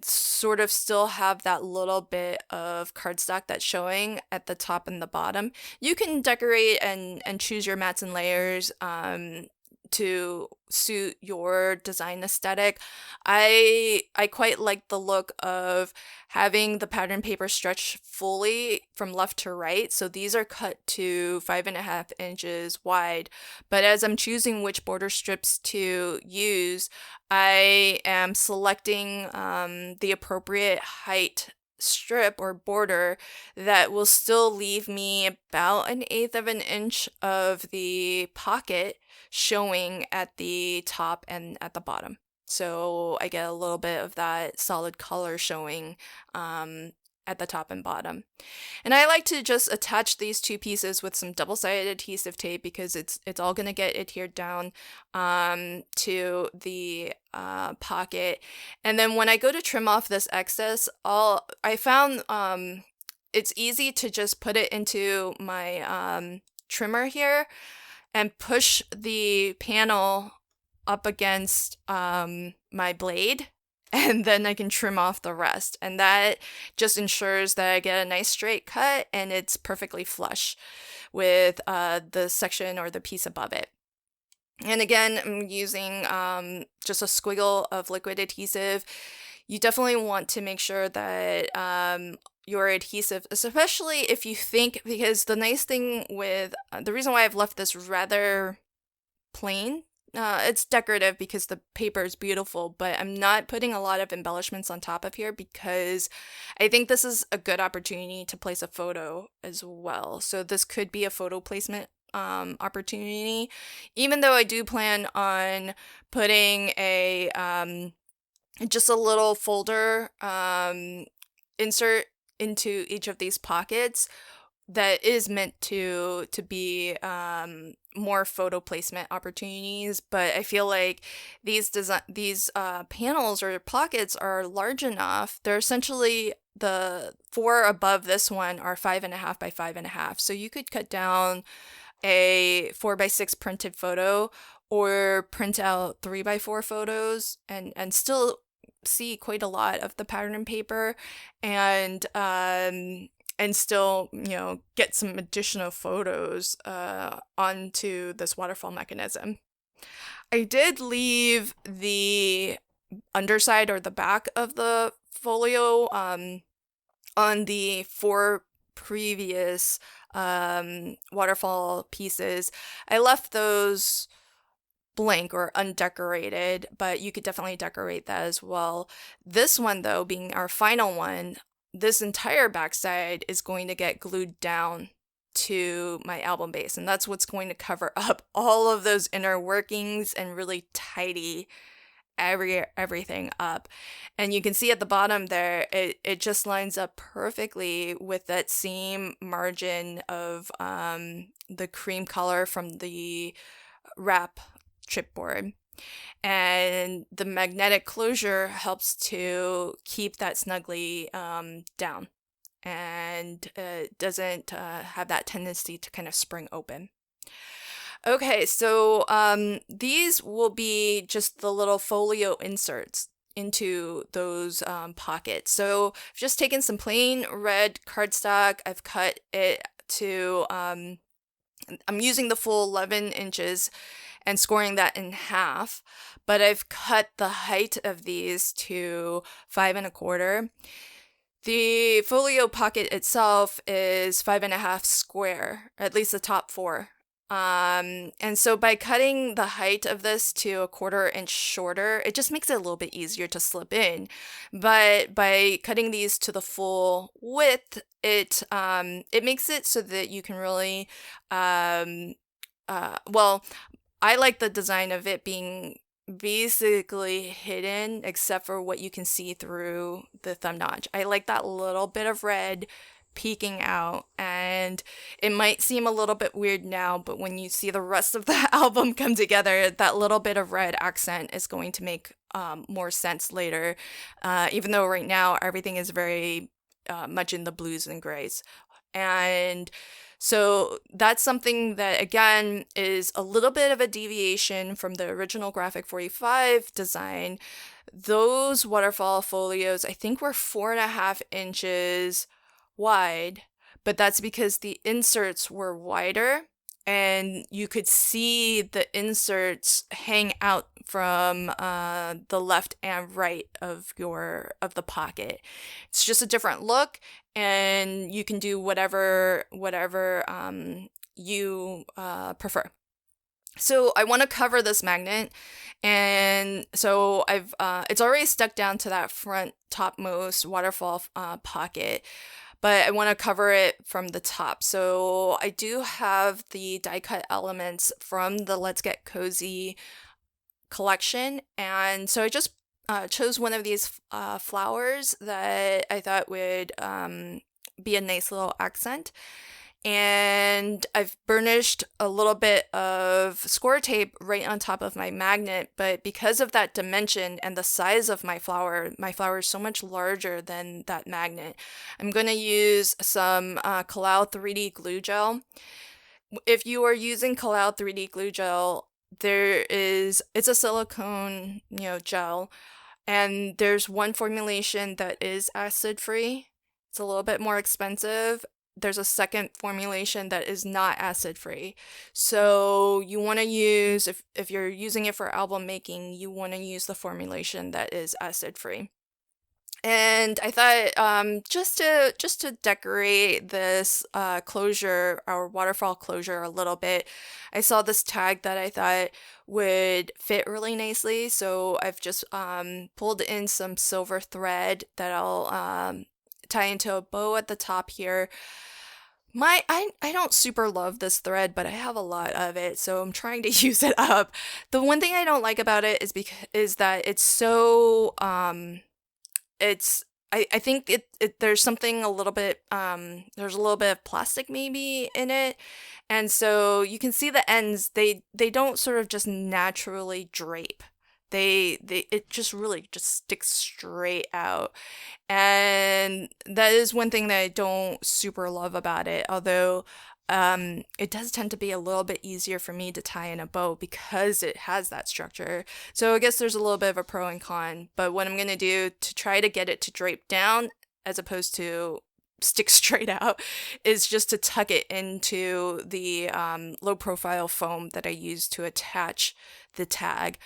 sort of still have that little bit of cardstock that's showing at the top and the bottom. You can decorate and choose your mats and layers to suit your design aesthetic. I quite like the look of having the pattern paper stretch fully from left to right. So these are cut to 5.5 inches wide. But as I'm choosing which border strips to use, I am selecting the appropriate height strip or border that will still leave me about 1/8 of an inch of the pocket showing at the top and at the bottom. So I get a little bit of that solid color showing at the top and bottom. And I like to just attach these two pieces with some double-sided adhesive tape because it's all going to get adhered down to the pocket. And then when I go to trim off this excess, I found it's easy to just put it into my trimmer here and push the panel up against my blade, and then I can trim off the rest. And that just ensures that I get a nice straight cut and it's perfectly flush with the section or the piece above it. And again, I'm using just a squiggle of liquid adhesive. You definitely want to make sure that your adhesive, especially if you think, because the nice thing with the reason why I've left this rather plain, it's decorative because the paper is beautiful, but I'm not putting a lot of embellishments on top of here because I think this is a good opportunity to place a photo as well. So this could be a photo placement opportunity, even though I do plan on putting a just a little folder insert into each of these pockets that is meant to be more photo placement opportunities. But I feel like these panels or pockets are large enough. They're essentially, the four above this one are 5.5 by 5.5. So you could cut down a 4x6 printed photo or print out 3x4 photos and still see quite a lot of the pattern paper and still, get some additional photos onto this waterfall mechanism. I did leave the underside or the back of the folio on the 4 previous waterfall pieces. I left those blank or undecorated, but you could definitely decorate that as well. This one, though, being our final one, this entire backside is going to get glued down to my album base, and that's what's going to cover up all of those inner workings and really tidy everything up. And you can see at the bottom there, it just lines up perfectly with that same margin of the cream color from the wrap chipboard. And the magnetic closure helps to keep that snugly down and doesn't have that tendency to kind of spring open. Okay, so these will be just the little folio inserts into those pockets. So I've just taken some plain red cardstock. I've cut it to, I'm using the full 11 inches and scoring that in half, but I've cut the height of these to 5.25. The folio pocket itself is 5.5 square, at least the top 4. And so by cutting the height of this to 1/4 inch shorter, it just makes it a little bit easier to slip in. But by cutting these to the full width, it makes it so that you can really, well, I like the design of it being basically hidden except for what you can see through the thumb notch. I like that little bit of red peeking out, and it might seem a little bit weird now, but when you see the rest of the album come together, that little bit of red accent is going to make more sense later, even though right now everything is very much in the blues and grays. And so that's something that, again, is a little bit of a deviation from the original Graphic 45 design. Those waterfall folios, I think, were 4.5 inches wide, but that's because the inserts were wider and you could see the inserts hang out from the left and right of the pocket. It's just a different look, and you can do whatever you prefer. So I want to cover this magnet, and so I've it's already stuck down to that front topmost waterfall pocket, but I want to cover it from the top. So I do have the die cut elements from the Let's Get Cozy collection, and so I just chose one of these flowers that I thought would be a nice little accent. And I've burnished a little bit of score tape right on top of my magnet, but because of that dimension and the size of my flower is so much larger than that magnet. I'm going to use some Kalau 3D glue gel. If you are using Kalau 3D glue gel, it's a silicone, gel, and there's one formulation that is acid free. It's a little bit more expensive. There's a second formulation that is not acid free. So you want to use, if you're using it for album making, you want to use the formulation that is acid free. And I thought just to decorate this closure, our waterfall closure, a little bit, I saw this tag that I thought would fit really nicely. So I've just pulled in some silver thread that I'll tie into a bow at the top here. I don't super love this thread, but I have a lot of it, so I'm trying to use it up. The one thing I don't like about it is that it's so I think there's something a little bit there's a little bit of plastic maybe in it, and so you can see the ends, they don't sort of just naturally drape. It just really just sticks straight out. And that is one thing that I don't super love about it, although it does tend to be a little bit easier for me to tie in a bow because it has that structure. So I guess there's a little bit of a pro and con, but what I'm going to do to try to get it to drape down as opposed to stick straight out is just to tuck it into the low profile foam that I use to attach the tag.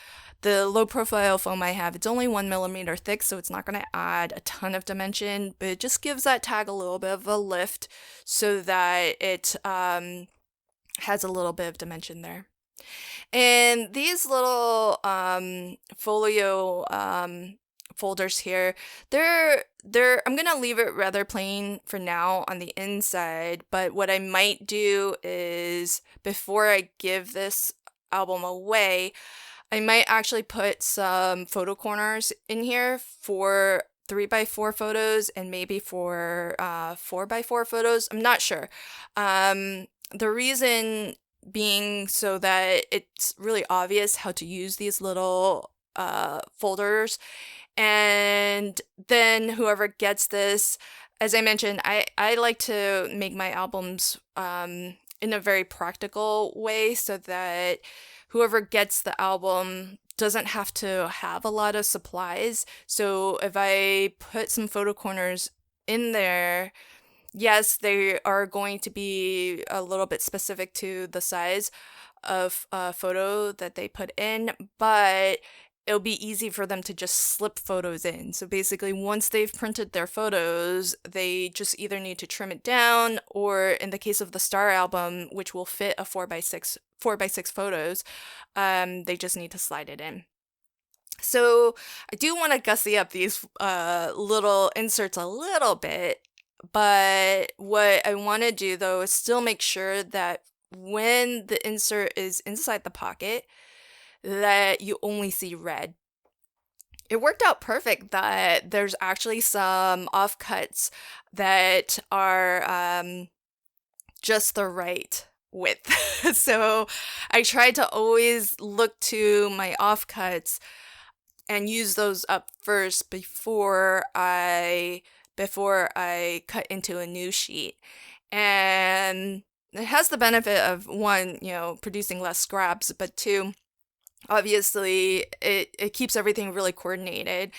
The low profile foam I have, it's only 1 millimeter thick, so it's not going to add a ton of dimension, but it just gives that tag a little bit of a lift so that it has a little bit of dimension there. And these little folio folders here, I'm going to leave it rather plain for now on the inside, but what I might do is before I give this album away, I might actually put some photo corners in here for 3x4 photos and maybe for 4x4 photos. I'm not sure. The reason being so that it's really obvious how to use these little folders. And then whoever gets this, as I mentioned, I like to make my albums in a very practical way so that whoever gets the album doesn't have to have a lot of supplies. So if I put some photo corners in there, yes, they are going to be a little bit specific to the size of photo that they put in, but it'll be easy for them to just slip photos in. So basically, once they've printed their photos, they just either need to trim it down, or in the case of the Star album, which will fit a 4x6 photos, they just need to slide it in. So I do want to gussy up these little inserts a little bit, but what I want to do though is still make sure that when the insert is inside the pocket, that you only see red. it worked out perfect that there's actually some offcuts that are just the right width. So I tried to always look to my offcuts and use those up first before I cut into a new sheet. And it has the benefit of, one, producing less scraps, but two, obviously it keeps everything really coordinated.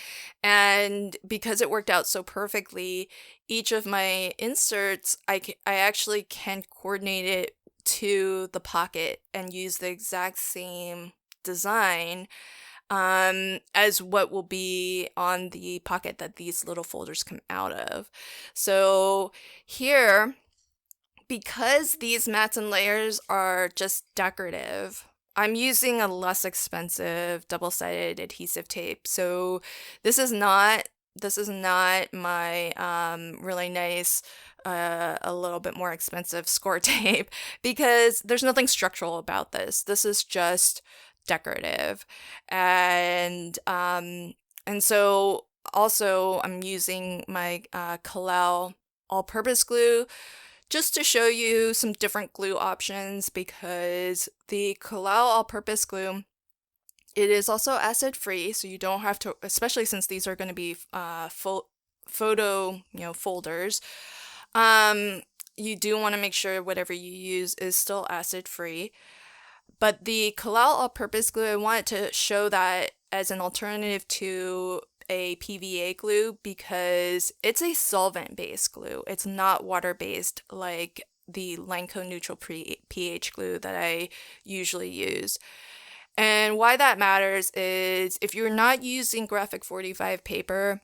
And because it worked out so perfectly, each of my inserts, I actually can coordinate it to the pocket and use the exact same design as what will be on the pocket that these little folders come out of. So here, because these mats and layers are just decorative, I'm using a less expensive double-sided adhesive tape. So this is not my really nice, a little bit more expensive score tape, because there's nothing structural about this. This is just decorative. And so also I'm using my Kalal all-purpose glue just to show you some different glue options, because the Kalal all-purpose glue, it is also acid-free, so you don't have to, especially since these are going to be photo folders. You do want to make sure whatever you use is still acid-free. But the Kalal all-purpose glue, I wanted to show that as an alternative to a PVA glue, because it's a solvent-based glue. It's not water-based like the Lanco neutral pH glue that I usually use. And why that matters is if you're not using graphic 45 paper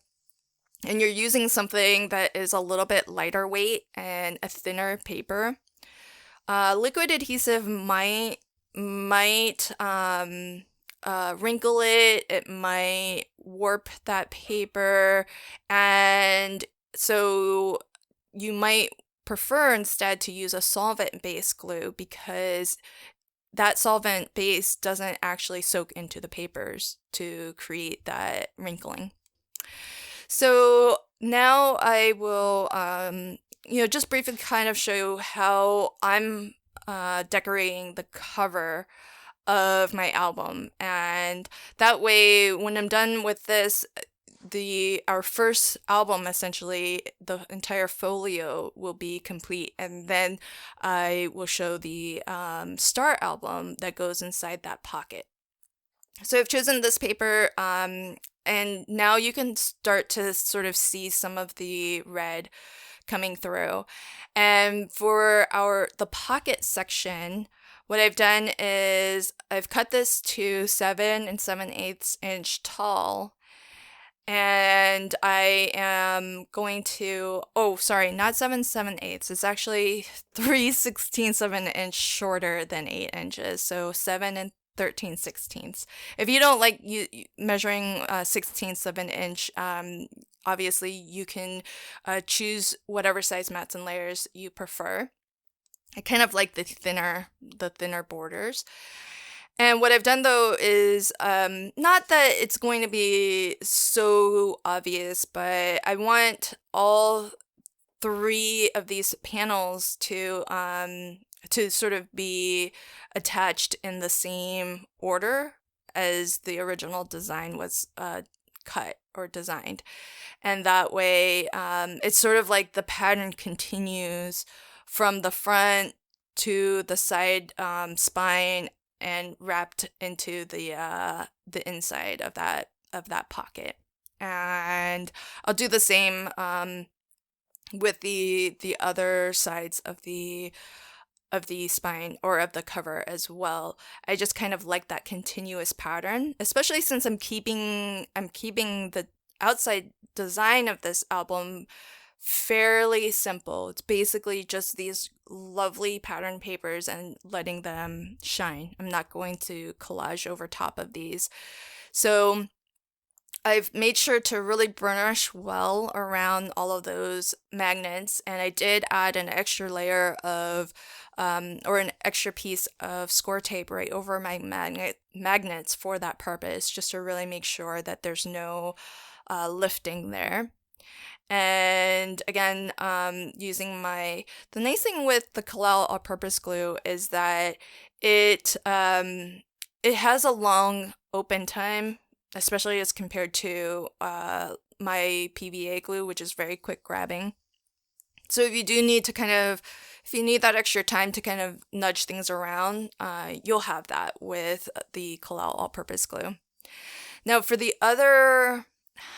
and you're using something that is a little bit lighter weight and a thinner paper, liquid adhesive might wrinkle it, it might warp that paper, and so you might prefer instead to use a solvent-based glue, because that solvent base doesn't actually soak into the papers to create that wrinkling. So now I will just briefly kind of show how I'm decorating the cover of my album, and that way when I'm done with this, our first album, essentially the entire folio will be complete, and then I will show the star album that goes inside that pocket. So I've chosen this paper, and now you can start to sort of see some of the red coming through. And for the pocket section, what I've done is I've cut this to 7 7/8 inch tall, and I am going to, not 7 7/8, it's actually 3/16 of an inch shorter than 8 inches, so 7 13/16. If you don't like measuring 16ths of an inch, obviously you can choose whatever size mats and layers you prefer. I kind of like the thinner borders. And what I've done though is, not that it's going to be so obvious, but I want all 3 of these panels to sort of be attached in the same order as the original design was cut or designed. And that way, it's sort of like the pattern continues from the front to the side spine and wrapped into the inside of that pocket. And I'll do the same with the other sides of the spine or of the cover as well. I just kind of like that continuous pattern, especially since I'm keeping the outside design of this album fairly simple. It's basically just these lovely pattern papers and letting them shine. I'm not going to collage over top of these. So I've made sure to really burnish well around all of those magnets, and I did add an extra layer of, or an extra piece of score tape right over my magnets for that purpose, just to really make sure that there's no lifting there. And again, the nice thing with the Kalal all-purpose glue is that it has a long open time, especially as compared to my PVA glue, which is very quick grabbing. So if you do need to if you need that extra time to kind of nudge things around, you'll have that with the Kalal all-purpose glue. Now for the other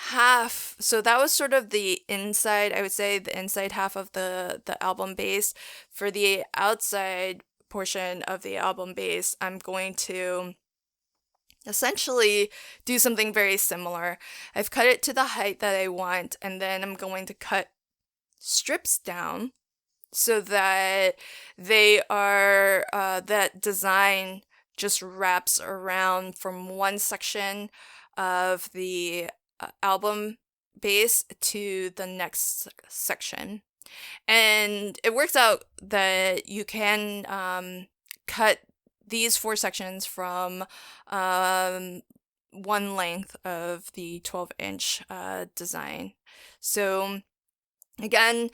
half, so that was sort of the inside, I would say the inside half of the album base. For the outside portion of the album base, I'm going to essentially do something very similar. I've cut it to the height that I want, and then I'm going to cut strips down so that that design just wraps around from one section of the album base to the next section. And it works out that you can cut these 4 sections from one length of the 12-inch design. So again,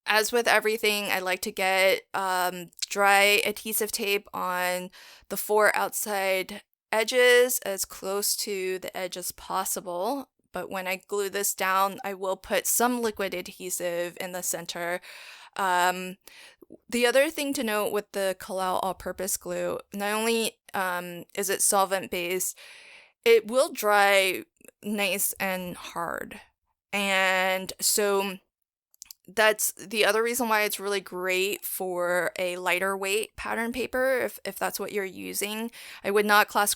as with everything, I like to get dry adhesive tape on the 4 outside edges as close to the edge as possible. But when I glue this down, I will put some liquid adhesive in the center. The other thing to note with the Kalal all-purpose glue, not only is it solvent-based, it will dry nice and hard. And so that's the other reason why it's really great for a lighter weight pattern paper, if that's what you're using. I would not class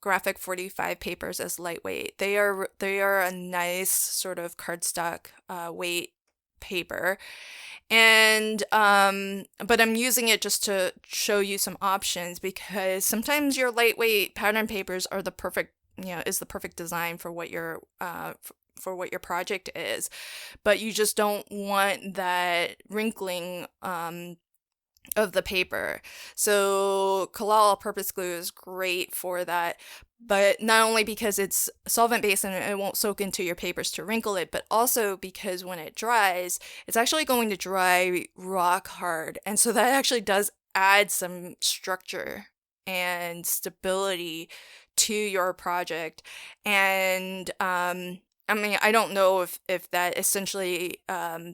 graphic 45 papers as lightweight. They are a nice sort of cardstock weight paper. And but I'm using it just to show you some options, because sometimes your lightweight pattern papers are the perfect design for what your project is, but you just don't want that wrinkling of the paper. So Kalal all-purpose glue is great for that, but not only because it's solvent-based and it won't soak into your papers to wrinkle it, but also because when it dries, it's actually going to dry rock hard. And so that actually does add some structure and stability to your project. And I don't know if that essentially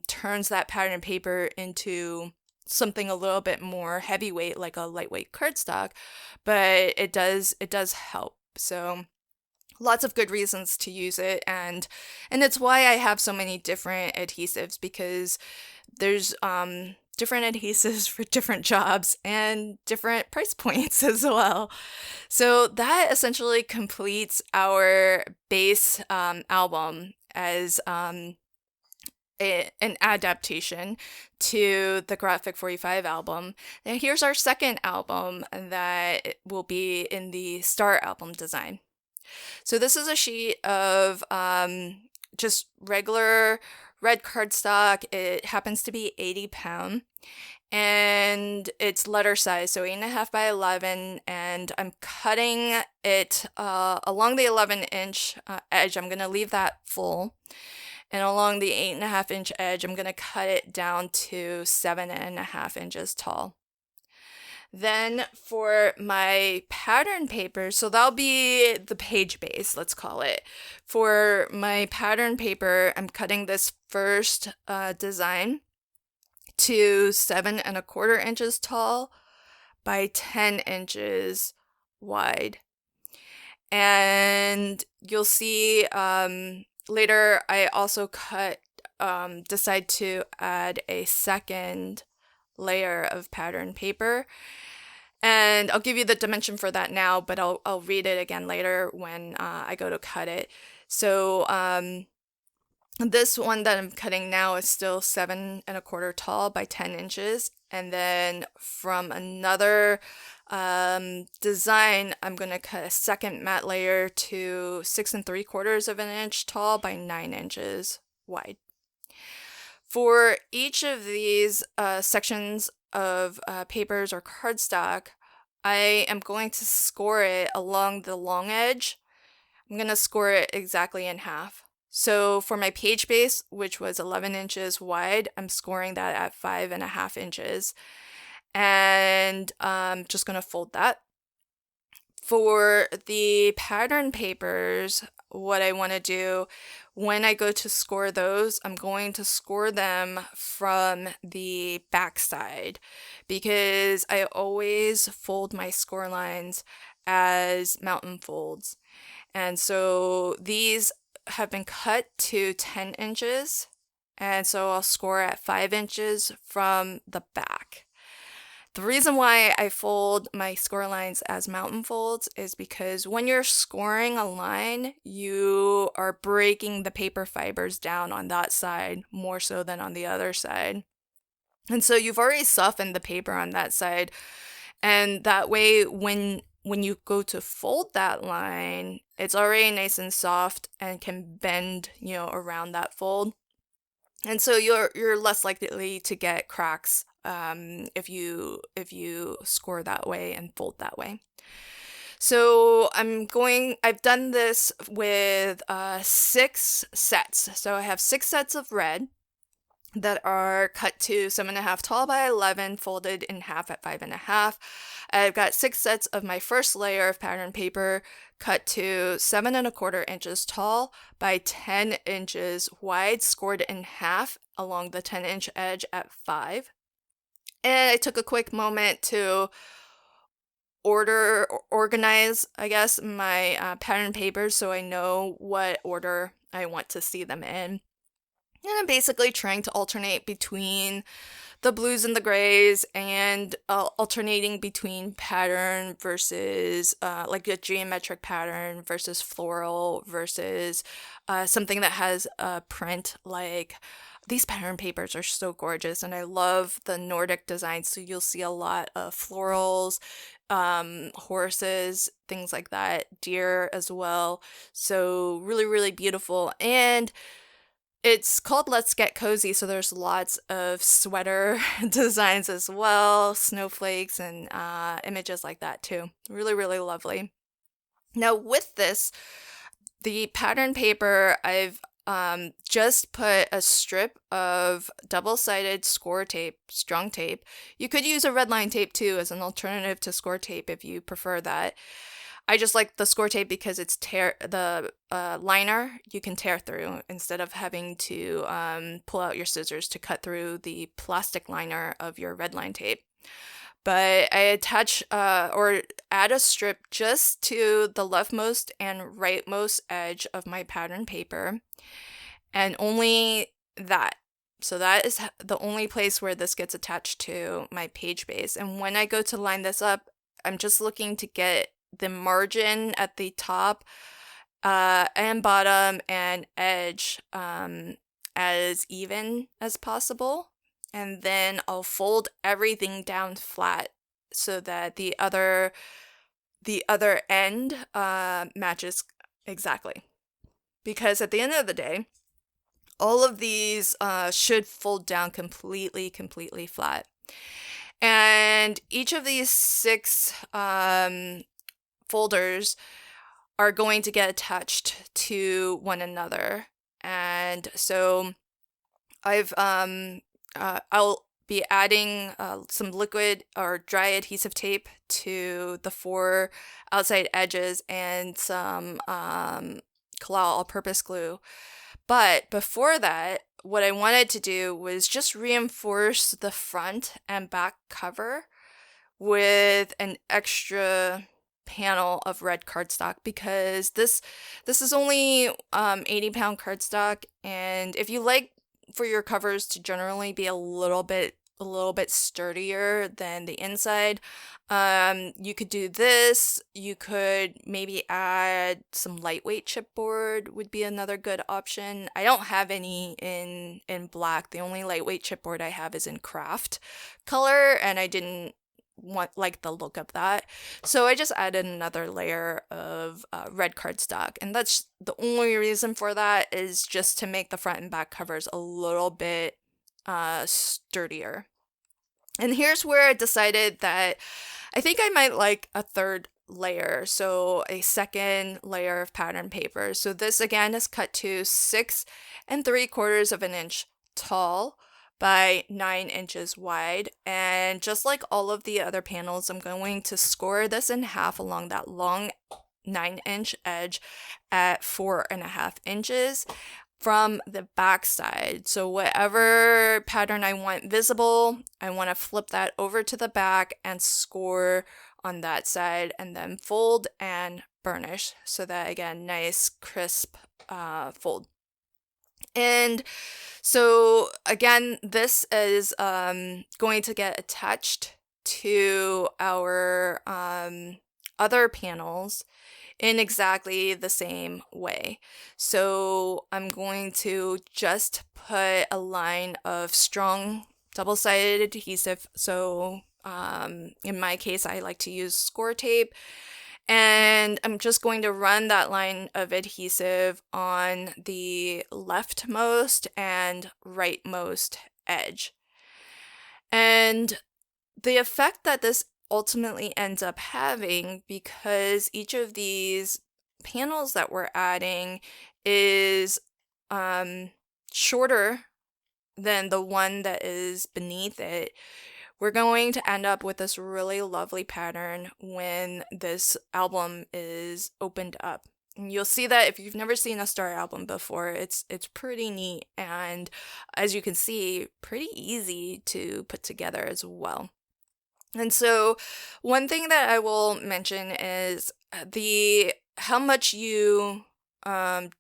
turns that pattern paper into something a little bit more heavyweight, like a lightweight cardstock, but it does help. So lots of good reasons to use it, and it's why I have so many different adhesives, because there's different adhesives for different jobs and different price points as well. So that essentially completes our base album as an adaptation to the Graphic 45 album. Now here's our second album that will be in the Star album design. So this is a sheet of just regular red cardstock. It happens to be 80 pound, and it's letter size, so 8.5 by 11, and I'm cutting it along the 11-inch edge. I'm going to leave that full. And along the 8.5-inch edge, I'm going to cut it down to 7.5 inches tall. Then for my pattern paper, so that'll be the page base, let's call it. For my pattern paper, I'm cutting this first design to 7.25 inches tall by 10 inches wide. And you'll see later, I also decide to add a second layer of pattern paper. And I'll give you the dimension for that now, but I'll read it again later when I go to cut it. So this one that I'm cutting now is still 7.25 tall by 10 inches. And then from another design, I'm going to cut a second matte layer to 6 3/4 of an inch tall by 9 inches wide. For each of these sections of papers or cardstock, I am going to score it along the long edge. I'm going to score it exactly in half. So for my page base, which was 11 inches wide, I'm scoring that at 5.5 inches. And I'm just going to fold that. For the pattern papers, what I want to do when I go to score those, I'm going to score them from the back side because I always fold my score lines as mountain folds. And so these have been cut to 10 inches, and so I'll score at 5 inches from the back. The reason why I fold my score lines as mountain folds is because when you're scoring a line, you are breaking the paper fibers down on that side more so than on the other side. And so you've already softened the paper on that side. And that way, when you go to fold that line, it's already nice and soft and can bend, around that fold. And so you're less likely to get cracks if you score that way and fold that way. So I've done this with 6 sets. So I have 6 sets of red that are cut to 7.5 tall by 11, folded in half at 5.5. I've got 6 sets of my first layer of pattern paper cut to 7.25 inches tall by 10 inches wide, scored in half along the 10-inch edge at 5. And I took a quick moment to organize, I guess, my pattern papers so I know what order I want to see them in. And I'm basically trying to alternate between the blues and the grays and alternating between pattern versus like a geometric pattern versus floral versus something that has a print. Like these pattern papers are so gorgeous, and I love the Nordic design, so you'll see a lot of florals, horses, things like that, deer as well. So really, really beautiful. And it's called Let's Get Cozy, so there's lots of sweater designs as well, snowflakes and images like that too. Really, really lovely. Now with this, the pattern paper, I've just put a strip of double-sided score tape, strung tape. You could use a red line tape too as an alternative to score tape if you prefer that. I just like the score tape because it's the liner you can tear through instead of having to pull out your scissors to cut through the plastic liner of your red line tape. But I attach or add a strip just to the leftmost and rightmost edge of my pattern paper, and only that. So that is the only place where this gets attached to my page base. And when I go to line this up, I'm just looking to get the margin at the top and bottom and edge as even as possible. And then I'll fold everything down flat so that the other end matches exactly. Because at the end of the day, all of these should fold down completely flat. And each of these 6 folders are going to get attached to one another. And so I'll be adding some liquid or dry adhesive tape to the 4 outside edges and some Collall all-purpose glue. But before that, what I wanted to do was just reinforce the front and back cover with an extra panel of red cardstock, because this is only 80-pound cardstock, and if you like for your covers to generally be a little bit sturdier than the inside, you could do this. You could maybe add some lightweight chipboard would be another good option. I don't have any in black. The only lightweight chipboard I have is in craft color, and I didn't like the look of that. So I just added another layer of red cardstock, and that's the only reason for that is just to make the front and back covers a little bit sturdier. And here's where I decided that I think I might like a third layer, so a second layer of pattern paper. So this again is cut to 6 3/4 of an inch tall by 9 inches wide. And just like all of the other panels, I'm going to score this in half along that long 9-inch edge at 4.5 inches from the back side. So whatever pattern I want visible, I want to flip that over to the back and score on that side, and then fold and burnish, so that again, nice crisp fold. And so again, this is going to get attached to our other panels in exactly the same way. So I'm going to just put a line of strong double-sided adhesive. So in my case, I like to use score tape. And I'm just going to run that line of adhesive on the leftmost and rightmost edge. And the effect that this ultimately ends up having, because each of these panels that we're adding is shorter than the one that is beneath it, we're going to end up with this really lovely pattern when this album is opened up. And you'll see that if you've never seen a star album before, it's pretty neat, and as you can see, pretty easy to put together as well. And so one thing that I will mention is how much you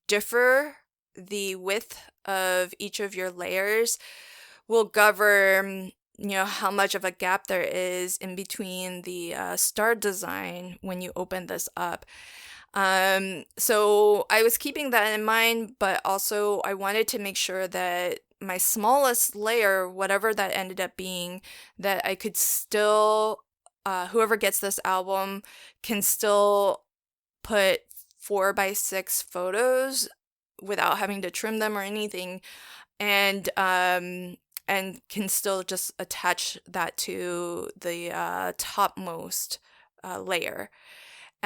differ the width of each of your layers will govern, how much of a gap there is in between the star design when you open this up. So I was keeping that in mind, but also I wanted to make sure that my smallest layer, whatever that ended up being, that I could still, whoever gets this album can still put 4x6 photos without having to trim them or anything, and can still just attach that to the topmost layer.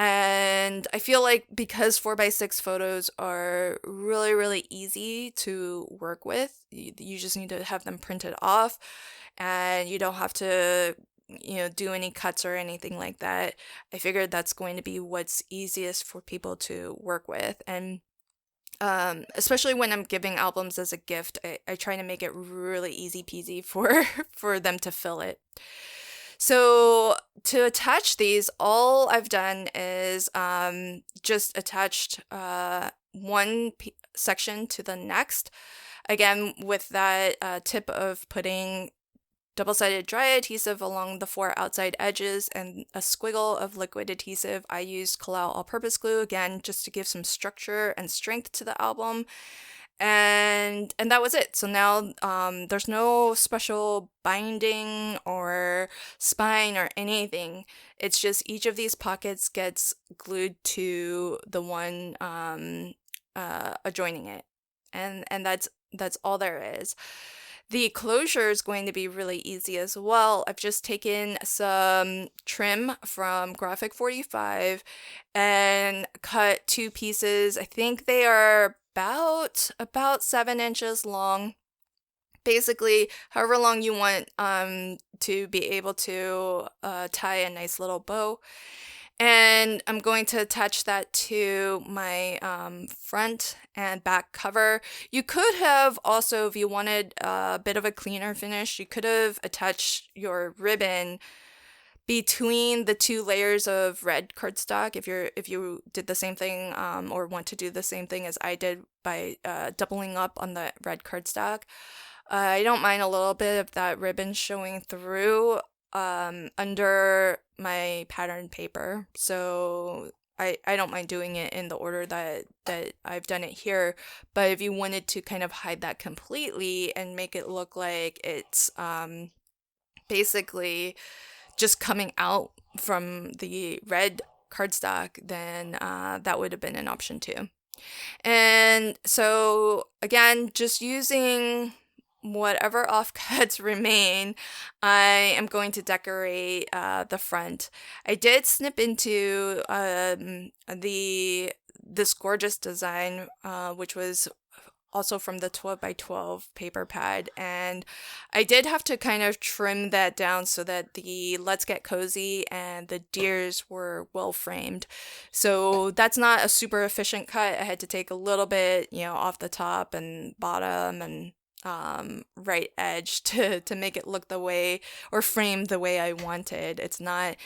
And I feel like because 4x6 photos are really, really easy to work with, you just need to have them printed off, and you don't have to, do any cuts or anything like that. I figured that's going to be what's easiest for people to work with. And especially when I'm giving albums as a gift, I try to make it really easy peasy for them to fill it. So to attach these, all I've done is just attached one section to the next. Again, with that tip of putting double-sided dry adhesive along the 4 outside edges and a squiggle of liquid adhesive. I used Collal all-purpose glue, again, just to give some structure and strength to the album. And that was it. So now there's no special binding or spine or anything. It's just each of these pockets gets glued to the one adjoining it. And that's all there is. The closure is going to be really easy as well. I've just taken some trim from Graphic 45 and cut 2 pieces. I think they are about 7 inches long. Basically, however long you want to be able to tie a nice little bow. And I'm going to attach that to my front and back cover. You could have also, if you wanted a bit of a cleaner finish, you could have attached your ribbon between the 2 layers of red cardstock if you did the same thing or want to do the same thing as I did by doubling up on the red cardstock. I don't mind a little bit of that ribbon showing through under my pattern paper, so I don't mind doing it in the order that I've done it here. But if you wanted to kind of hide that completely and make it look like it's basically just coming out from the red cardstock, then that would have been an option too. And so again, just using whatever offcuts remain, I am going to decorate the front. I did snip into this gorgeous design, which was also from the 12 by 12 paper pad, and I did have to kind of trim that down so that the Let's Get Cozy and the deers were well framed. So that's not a super efficient cut. I had to take a little bit, off the top and bottom and right edge to make it look the way, or frame the way I wanted. It's not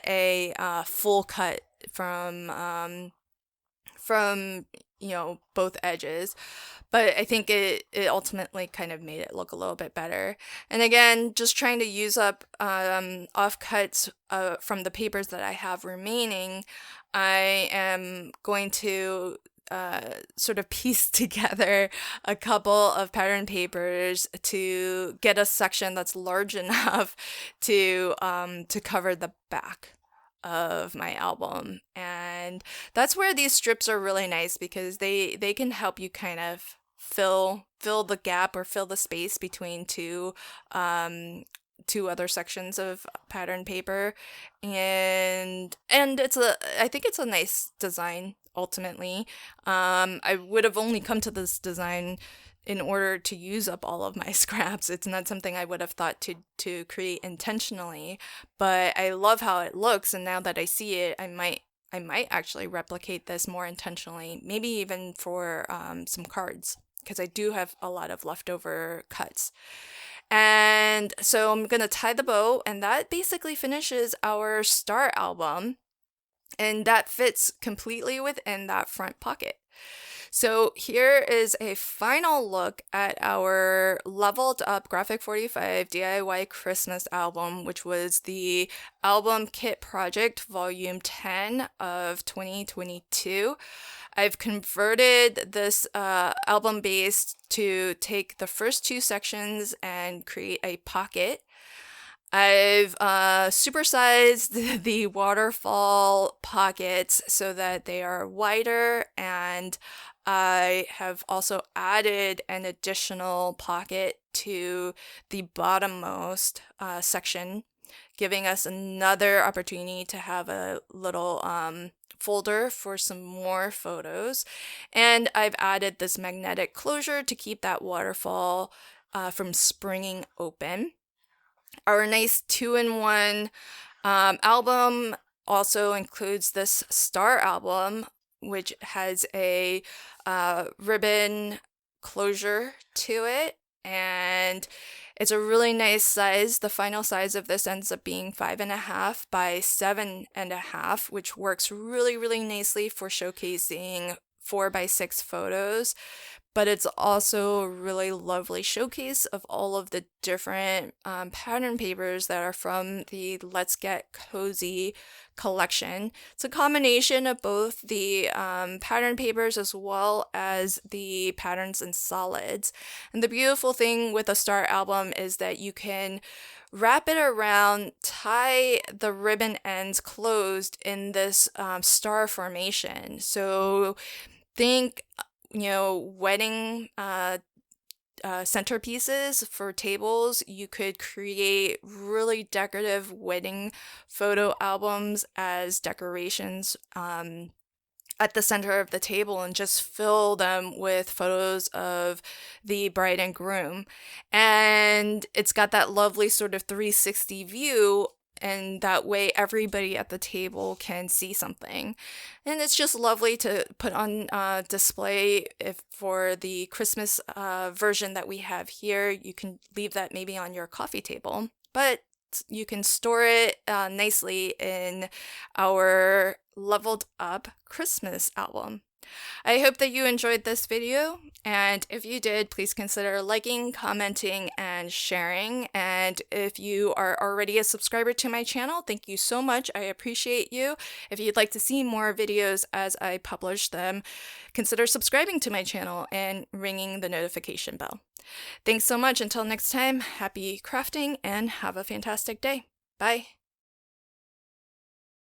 a full cut from both edges, but I think it ultimately kind of made it look a little bit better. And again, just trying to use up offcuts from the papers that I have remaining, I am going to sort of piece together a couple of pattern papers to get a section that's large enough to cover the back of my album. And that's where these strips are really nice, because they can help you kind of fill the gap or fill the space between two other sections of pattern paper. And I think it's a nice design ultimately. I would have only come to this design in order to use up all of my scraps. It's not something I would have thought to create intentionally, but I love how it looks, and now that I see it, I might actually replicate this more intentionally, maybe even for some cards, because I do have a lot of leftover cuts. And so I'm gonna tie the bow, and that basically finishes our star album, and that fits completely within that front pocket. So here is a final look at our leveled up Graphic 45 DIY Christmas album, which was the Album Kit Project Volume 10 of 2022. I've converted this album base to take the first two sections and create a pocket. I've supersized the Waterfall Pockets so that they are wider, and I have also added an additional pocket to the bottommost section, giving us another opportunity to have a little folder for some more photos. And I've added this magnetic closure to keep that waterfall from springing open. Our nice 2-in-1 album also includes this star album, which has a ribbon closure to it, and it's a really nice size. The final size of this ends up being 5.5 by 7.5, which works really, really nicely for showcasing 4x6 photos. But it's also a really lovely showcase of all of the different pattern papers that are from the Let's Get Cozy collection. It's a combination of both the pattern papers as well as the patterns and solids. And the beautiful thing with a star album is that you can wrap it around, tie the ribbon ends closed in this star formation. So think wedding centerpieces for tables. You could create really decorative wedding photo albums as decorations at the center of the table, and just fill them with photos of the bride and groom. And it's got that lovely sort of 360 view, and that way everybody at the table can see something. And it's just lovely to put on display. If for the Christmas version that we have here, you can leave that maybe on your coffee table, but you can store it nicely in our leveled up Christmas album. I hope that you enjoyed this video, and if you did, please consider liking, commenting, and sharing. And if you are already a subscriber to my channel, thank you so much. I appreciate you. If you'd like to see more videos as I publish them, consider subscribing to my channel and ringing the notification bell. Thanks so much. Until next time, happy crafting and have a fantastic day. Bye.